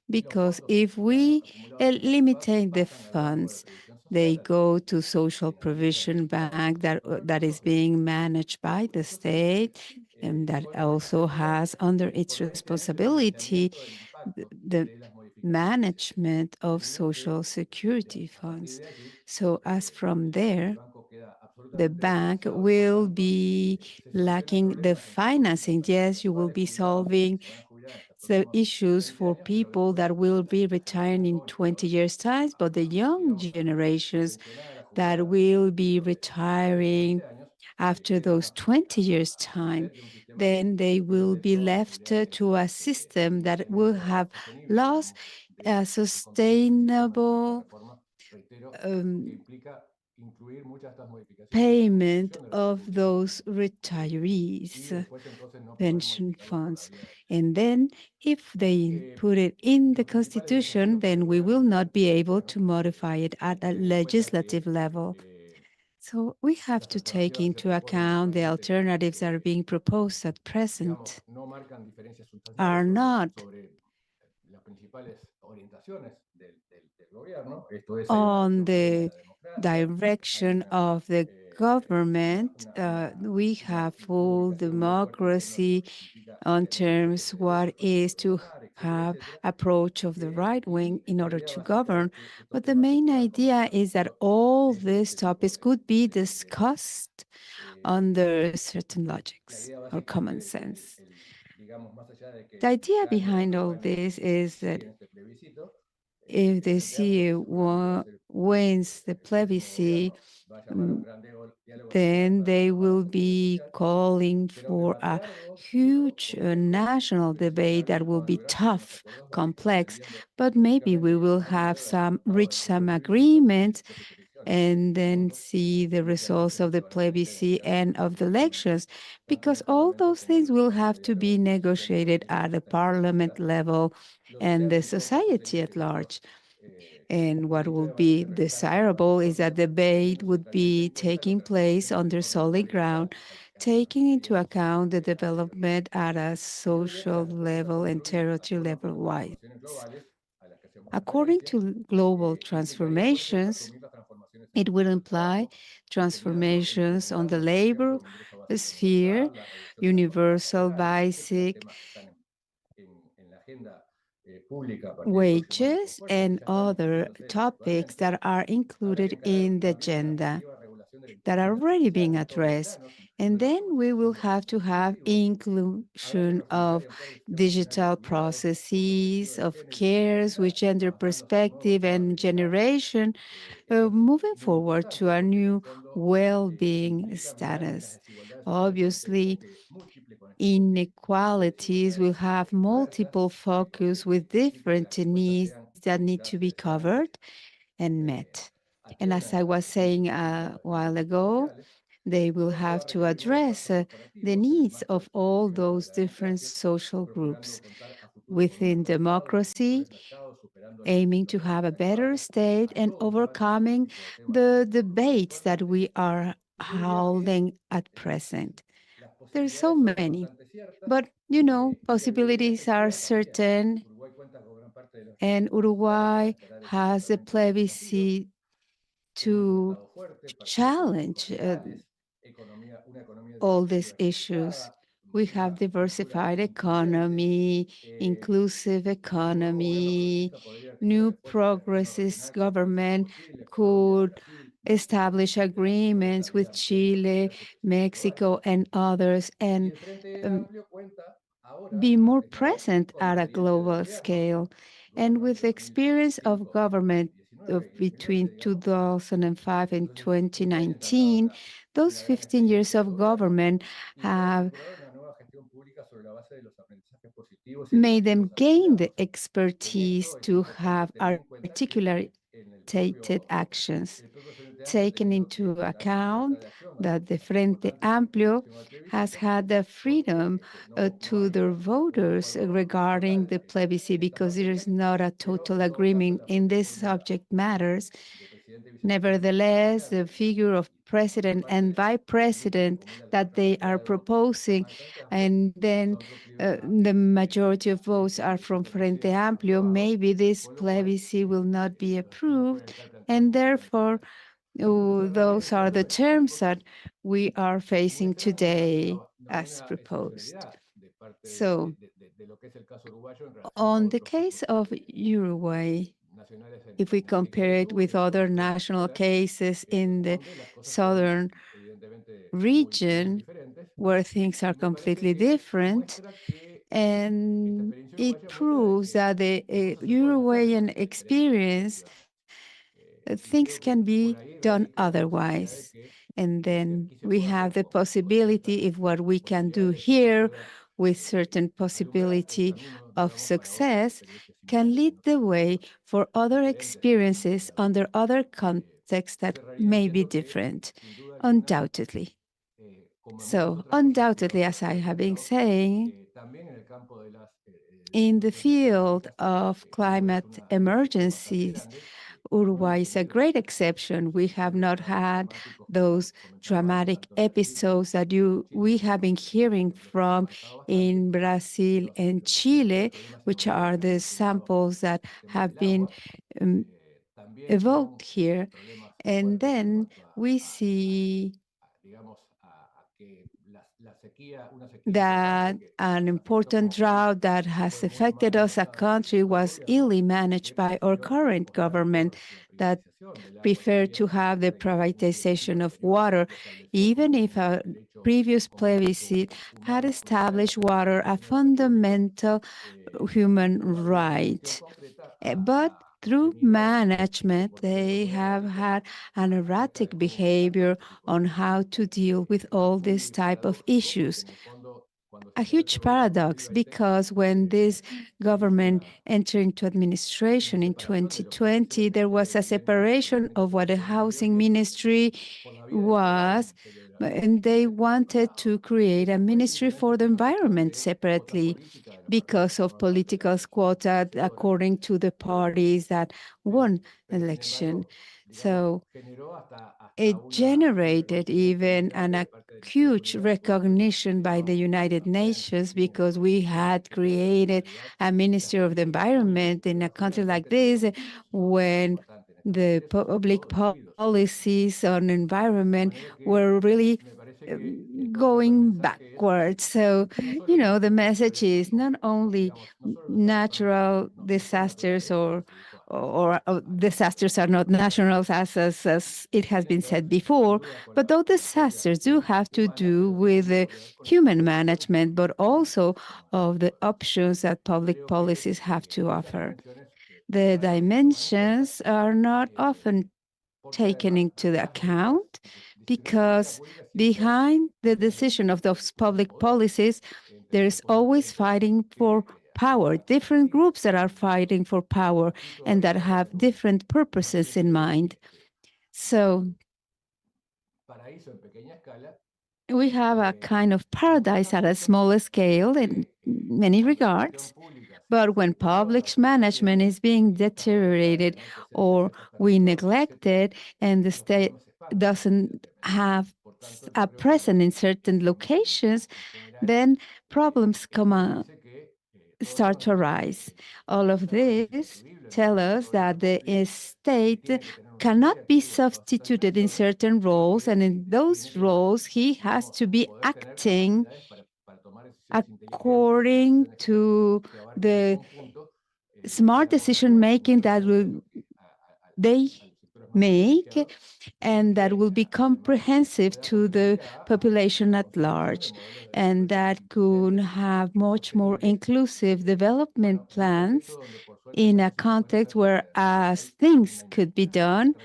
because if we limitate the funds, they go to social provision bank that is being managed by the state, and that also has under its responsibility the management of social security funds. So as from there, the bank will be lacking the financing. Yes, you will be solving the issues for people that will be retiring in 20 years' time, but the young generations that will be retiring after those 20 years' time, then they will be left to a system that will have lost a sustainable payment of those retirees' pension funds. And then if they put it in the Constitution, then we will not be able to modify it at a legislative level. So we have to take into account the alternatives that are being proposed at present are not on the direction of the government. We have full democracy on terms what is to have approach of the right wing in order to govern. But the main idea is that all these topics could be discussed under certain logics or common sense. The idea behind all this is that if the CEO wins the plebiscite, then they will be calling for a huge national debate that will be tough, complex, but maybe we will have reach some agreement and then see the results of the plebiscite and of the elections, because all those things will have to be negotiated at the parliament level and the society at large. And what would be desirable is that debate would be taking place under solid ground, taking into account the development at a social level and territory level wise. According to global transformations, it will imply transformations on the labor sphere, universal basic wages, and other topics that are included in the agenda that are already being addressed. And then we will have to have inclusion of digital processes, of cares with gender perspective and generation, moving forward to a new well-being status. Obviously, inequalities will have multiple focus with different needs that need to be covered and met. And as I was saying a while ago, they will have to address the needs of all those different social groups within democracy, aiming to have a better state and overcoming the debates that we are holding at present. There's so many, but possibilities are certain, and Uruguay has a plebiscite to challenge all these issues. We have diversified economy, inclusive economy, new progressive government could establish agreements with Chile, Mexico, and others, and be more present at a global scale. And with experience of government between 2005 and 2019, those 15 years of government have made them gain the expertise to have articulated actions, taking into account that the Frente Amplio has had the freedom to their voters regarding the plebiscite, because there is not a total agreement in this subject matters. Nevertheless, the figure of president and vice president that they are proposing, and then the majority of votes are from Frente Amplio, maybe this plebiscite will not be approved, and therefore those are the terms that we are facing today as proposed. So, on the case of Uruguay, if we compare it with other national cases in the southern region, where things are completely different, and it proves that the Uruguayan experience, things can be done otherwise. And then we have the possibility, if what we can do here with certain possibility of success can lead the way for other experiences under other contexts that may be different, undoubtedly. So, undoubtedly, as I have been saying, in the field of climate emergencies, Uruguay is a great exception. We have not had those dramatic episodes that we have been hearing from in Brazil and Chile, which are the samples that have been evoked here. And then we see that an important drought that has affected us a country was illy managed by our current government that preferred to have the privatization of water, even if a previous plebiscite had established water a fundamental human right. But through management, they have had an erratic behavior on how to deal with all these type of issues. A huge paradox, because when this government entered into administration in 2020, there was a separation of what the housing ministry was, and they wanted to create a ministry for the environment separately because of political quota according to the parties that won election. So it generated even a huge recognition by the United Nations, because we had created a Ministry of the Environment in a country like this, when the public policies on environment were really going backwards. So, the message is not only natural disasters or disasters are not national as it has been said before, but those disasters do have to do with the human management, but also of the options that public policies have to offer. The dimensions are not often taken into account, because behind the decision of those public policies, there is always fighting for power, different groups that are fighting for power and that have different purposes in mind. So we have a kind of paradise at a smaller scale in many regards, but when public management is being deteriorated or we neglect it and the state doesn't have a presence in certain locations, then problems start to arise. All of this tell us that the state cannot be substituted in certain roles, and in those roles, he has to be acting according to the smart decision making that they make, and that will be comprehensive to the population at large, and that could have much more inclusive development plans in a context where as things could be done,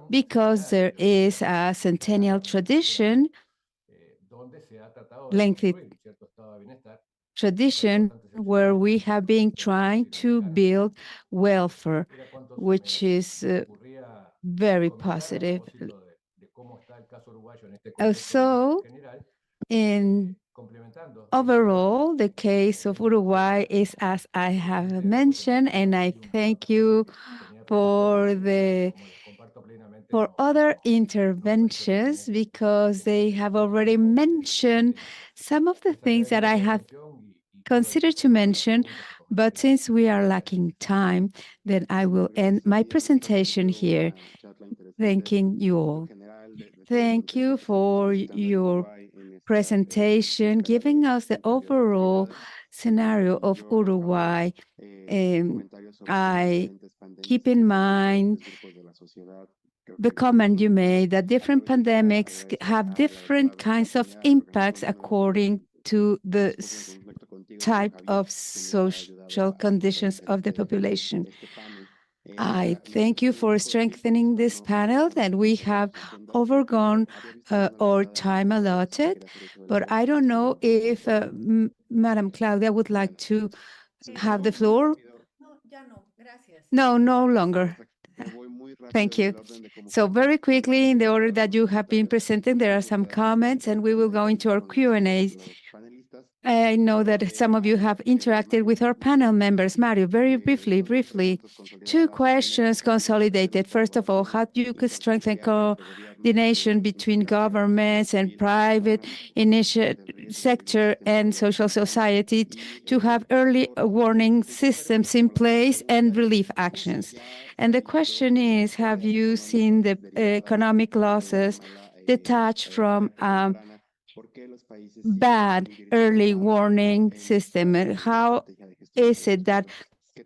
because there is a centennial tradition, lengthy tradition, where we have been trying to build welfare, which is very positive. So, in overall, the case of Uruguay is as I have mentioned, and I thank you for other interventions, because they have already mentioned some of the things that I have considered to mention, but since we are lacking time, then I will end my presentation here, thanking you all. Thank you for your presentation, giving us the overall scenario of Uruguay. I keep in mind the comment you made that different pandemics have different kinds of impacts according to the type of social conditions of the population. I thank you for strengthening this panel, that we have overgone our time allotted, but I don't know if Madam Claudia would like to have the floor. No, no longer. Thank you. So very quickly, in the order that you have been presenting, there are some comments, and we will go into our Q&As. I know that some of you have interacted with our panel members. Mario, very briefly, two questions consolidated. First of all, how you could strengthen coordination between governments and private sector and social society to have early warning systems in place and relief actions. And the question is, have you seen the economic losses detached from bad early warning system? And how is it that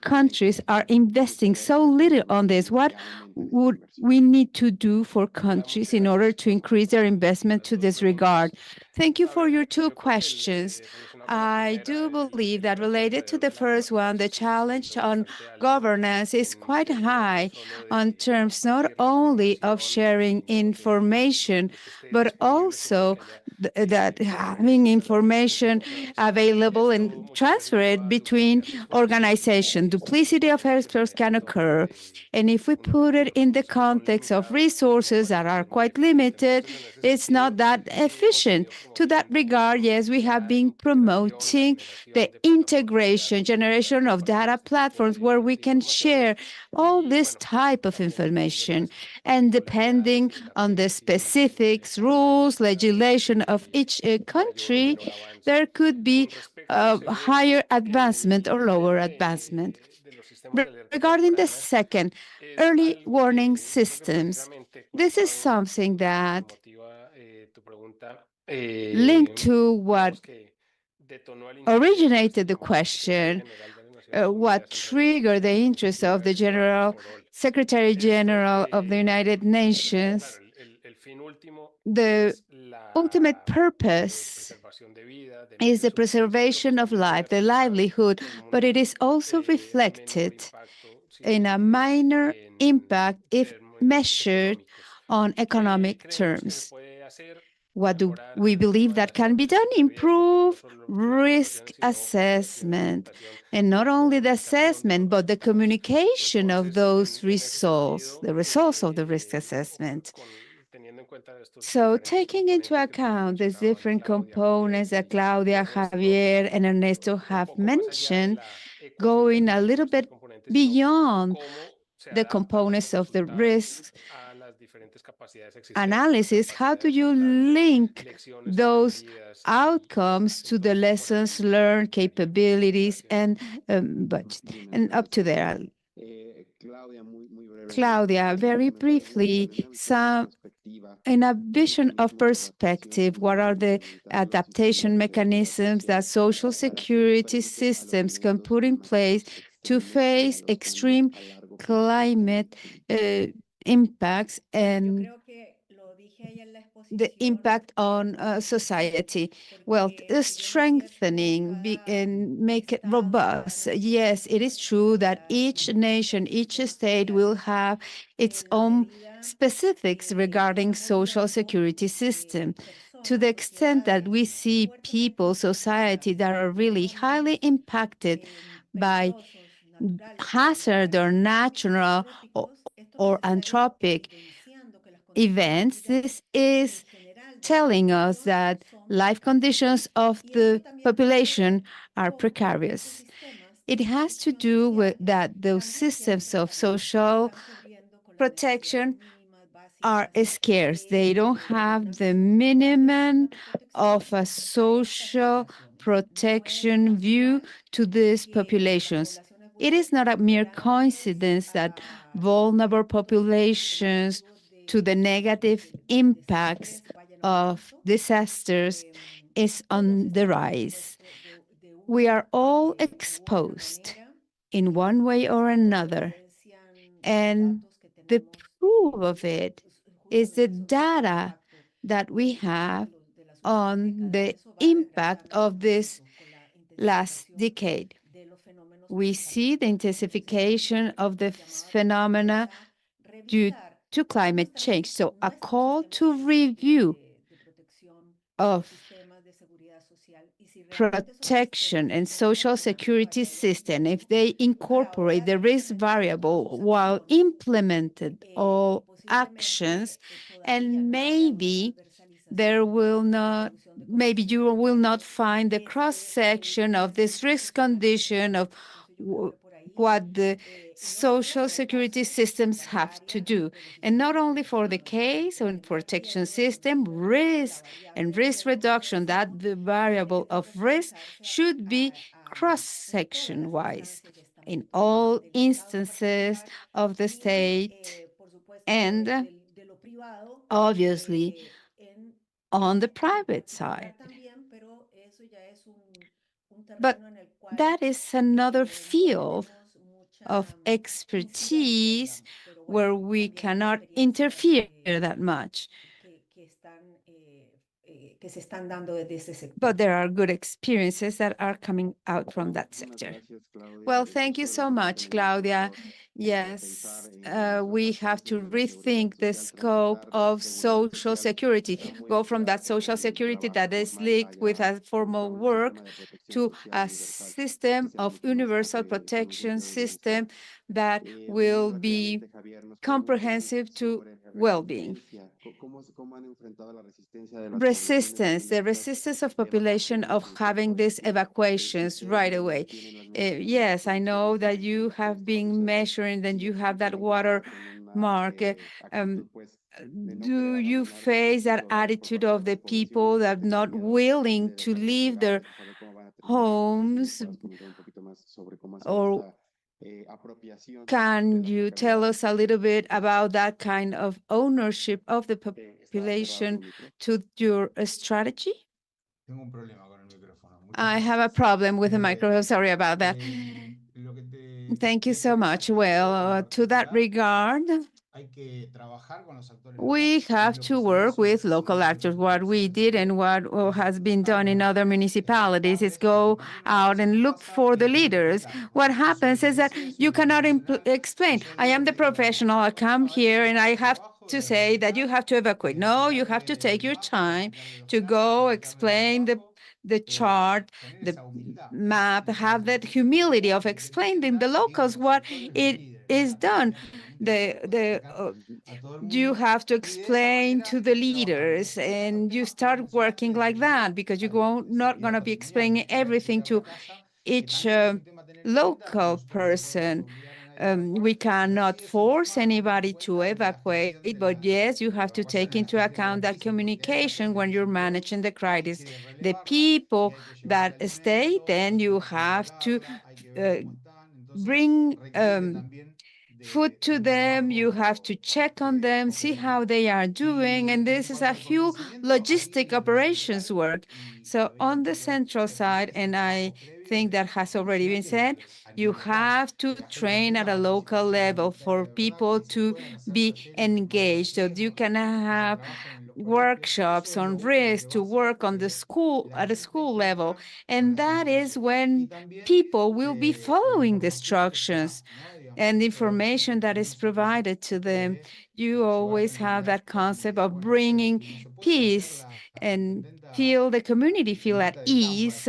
countries are investing so little on this? What would we need to do for countries in order to increase their investment to this regard? Thank you for your two questions. I do believe that related to the first one, the challenge on governance is quite high on terms not only of sharing information, but also that having information available and transfer it between organizations. Duplicity of experts can occur. And if we put it in the context of resources that are quite limited, it's not that efficient. To that regard, yes, we have been promoting the integration, generation of data platforms where we can share all this type of information. And depending on the specifics, rules, legislation of each country, there could be higher advancement or lower advancement. Regarding the second, early warning systems, this is something that linked to what originated the question, what triggered the interest of the Secretary General of the United Nations. The ultimate purpose is the preservation of life, the livelihood, but it is also reflected in a minor impact if measured on economic terms. What do we believe that can be done? Improve risk assessment, and not only the assessment, but the communication of those results, the results of the risk assessment. So taking into account these different components that Claudia, Javier, and Ernesto have mentioned, going a little bit beyond the components of the risk analysis, how do you link those outcomes to the lessons learned, capabilities, and budget? And up to there, Claudia, very briefly, in a vision of perspective, what are the adaptation mechanisms that social security systems can put in place to face extreme climate impacts and the impact on society? Well, strengthening and make it robust. Yes, it is true that each nation, each state will have its own specifics regarding social security system. To the extent that we see people, society that are really highly impacted by hazard or natural or anthropic events, this is telling us that life conditions of the population are precarious. It has to do with that those systems of social protection are scarce. They don't have the minimum of a social protection view to these populations. It is not a mere coincidence that vulnerable populations to the negative impacts of disasters is on the rise. We are all exposed in one way or another, and the proof of it is the data that we have on the impact of this last decade. We see the intensification of the phenomena due to climate change. So a call to review of protection and social security system, if they incorporate the risk variable while implemented all actions, and maybe there will not, maybe you will not find the cross-section of this risk condition of what the social security systems have to do. And not only for the case and protection system, risk and risk reduction, that the variable of risk should be cross-section wise in all instances of the state and obviously on the private side. But that is another field of expertise where we cannot interfere that much. But there are good experiences that are coming out from that sector. Well, thank you so much, Claudia. Yes, we have to rethink the scope of social security, go from that social security that is linked with a formal work to a system of universal protection system that will be comprehensive to well-being. Resistance, the resistance of population of having these evacuations right away. Yes, I know that you have been measuring and you have that watermark. Do you face that attitude of the people that are not willing to leave their homes? Or can you tell us a little bit about that kind of ownership of the population to your strategy? Tengo un problema con el micrófono. I have a problem with the microphone. Sorry about that. Thank you so much. Well, to that regard, we have to work with local actors. What we did and what has been done in other municipalities is go out and look for the leaders. What happens is that you cannot explain, I am the professional, I come here and I have to say that you have to evacuate. No, you have to take your time to go explain the chart, the map, have that humility of explaining the locals what it is done. You have to explain to the leaders and you start working like that because you're not going to be explaining everything to each local person. We cannot force anybody to evacuate, but yes, you have to take into account that communication when you're managing the crisis. The people that stay, then you have to bring food to them, you have to check on them, see how they are doing, and this is a huge logistic operations work. So on the central side, and I think that has already been said, you have to train at a local level for people to be engaged. So you can have workshops on risk to work on the school at a school level, and that is when people will be following the instructions and the information that is provided to them. You always have that concept of bringing peace and feel the community feel at ease.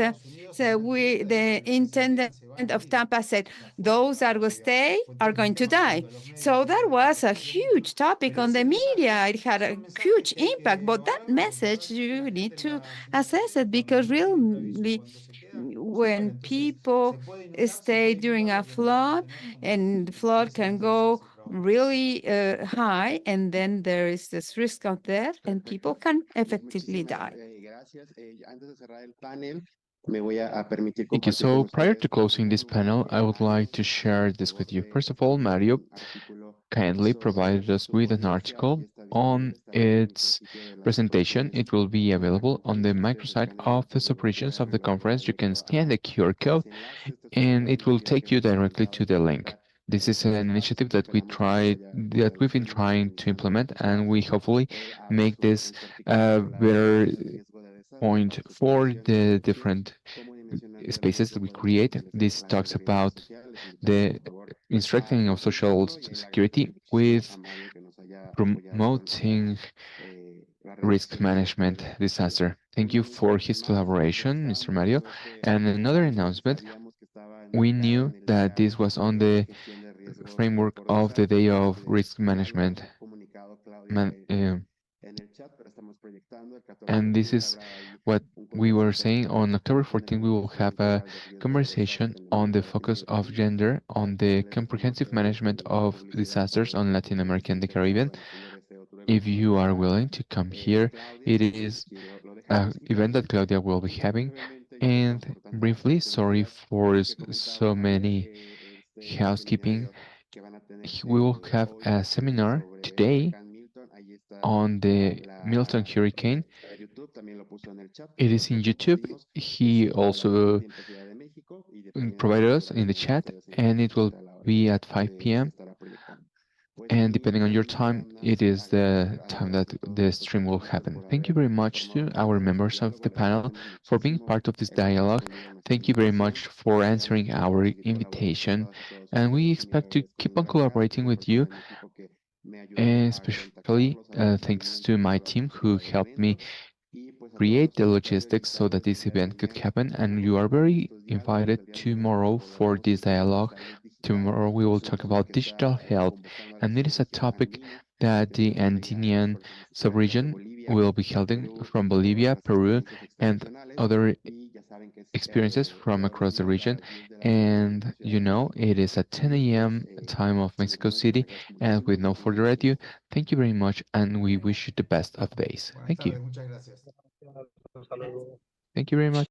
So the intendant of Tampa said, those that will stay are going to die. So that was a huge topic on the media. It had a huge impact, but that message, you need to assess it because really, when people stay during a flood, and the flood can go really high, and then there is this risk of death, and people can effectively die. Thank you. So prior to closing this panel, I would like to share this with you. First of all, Mario kindly provided us with an article on its presentation. It will be available on the microsite of the operations of the conference. You can scan the QR code and it will take you directly to the link. This is an initiative that we've been trying to implement, and we hopefully make this a better point for the different spaces that we create. This talks about the strengthening of social security with promoting risk management disaster. Thank you for his collaboration, Mr. Mario. And another announcement, we knew that this was on the framework of the Day of Risk Management. And this is what we were saying. On October 14th, we will have a conversation on the focus of gender on the comprehensive management of disasters on Latin America and the Caribbean. If you are willing to come here, it is an event that Claudia will be having. And briefly, sorry for so many housekeeping. We will have a seminar today on the Milton hurricane It is in YouTube. He also provided us in the chat, and it will be at 5 p.m. And depending on your time, it is the time that the stream will happen. Thank you very much to our members of the panel for being part of this dialogue. Thank you very much for answering our invitation. And we expect to keep on collaborating with you, especially thanks to my team who helped me create the logistics so that this event could happen. And you are very invited tomorrow for this dialogue. Tomorrow we will talk about digital health, and it is a topic that the Andean subregion will be holding from Bolivia, Peru, and other experiences from across the region. And you know, it is at 10 a.m. time of Mexico City. And with no further ado, thank you very much, and we wish you the best of days. Thank you. Hasta luego. Thank you very much.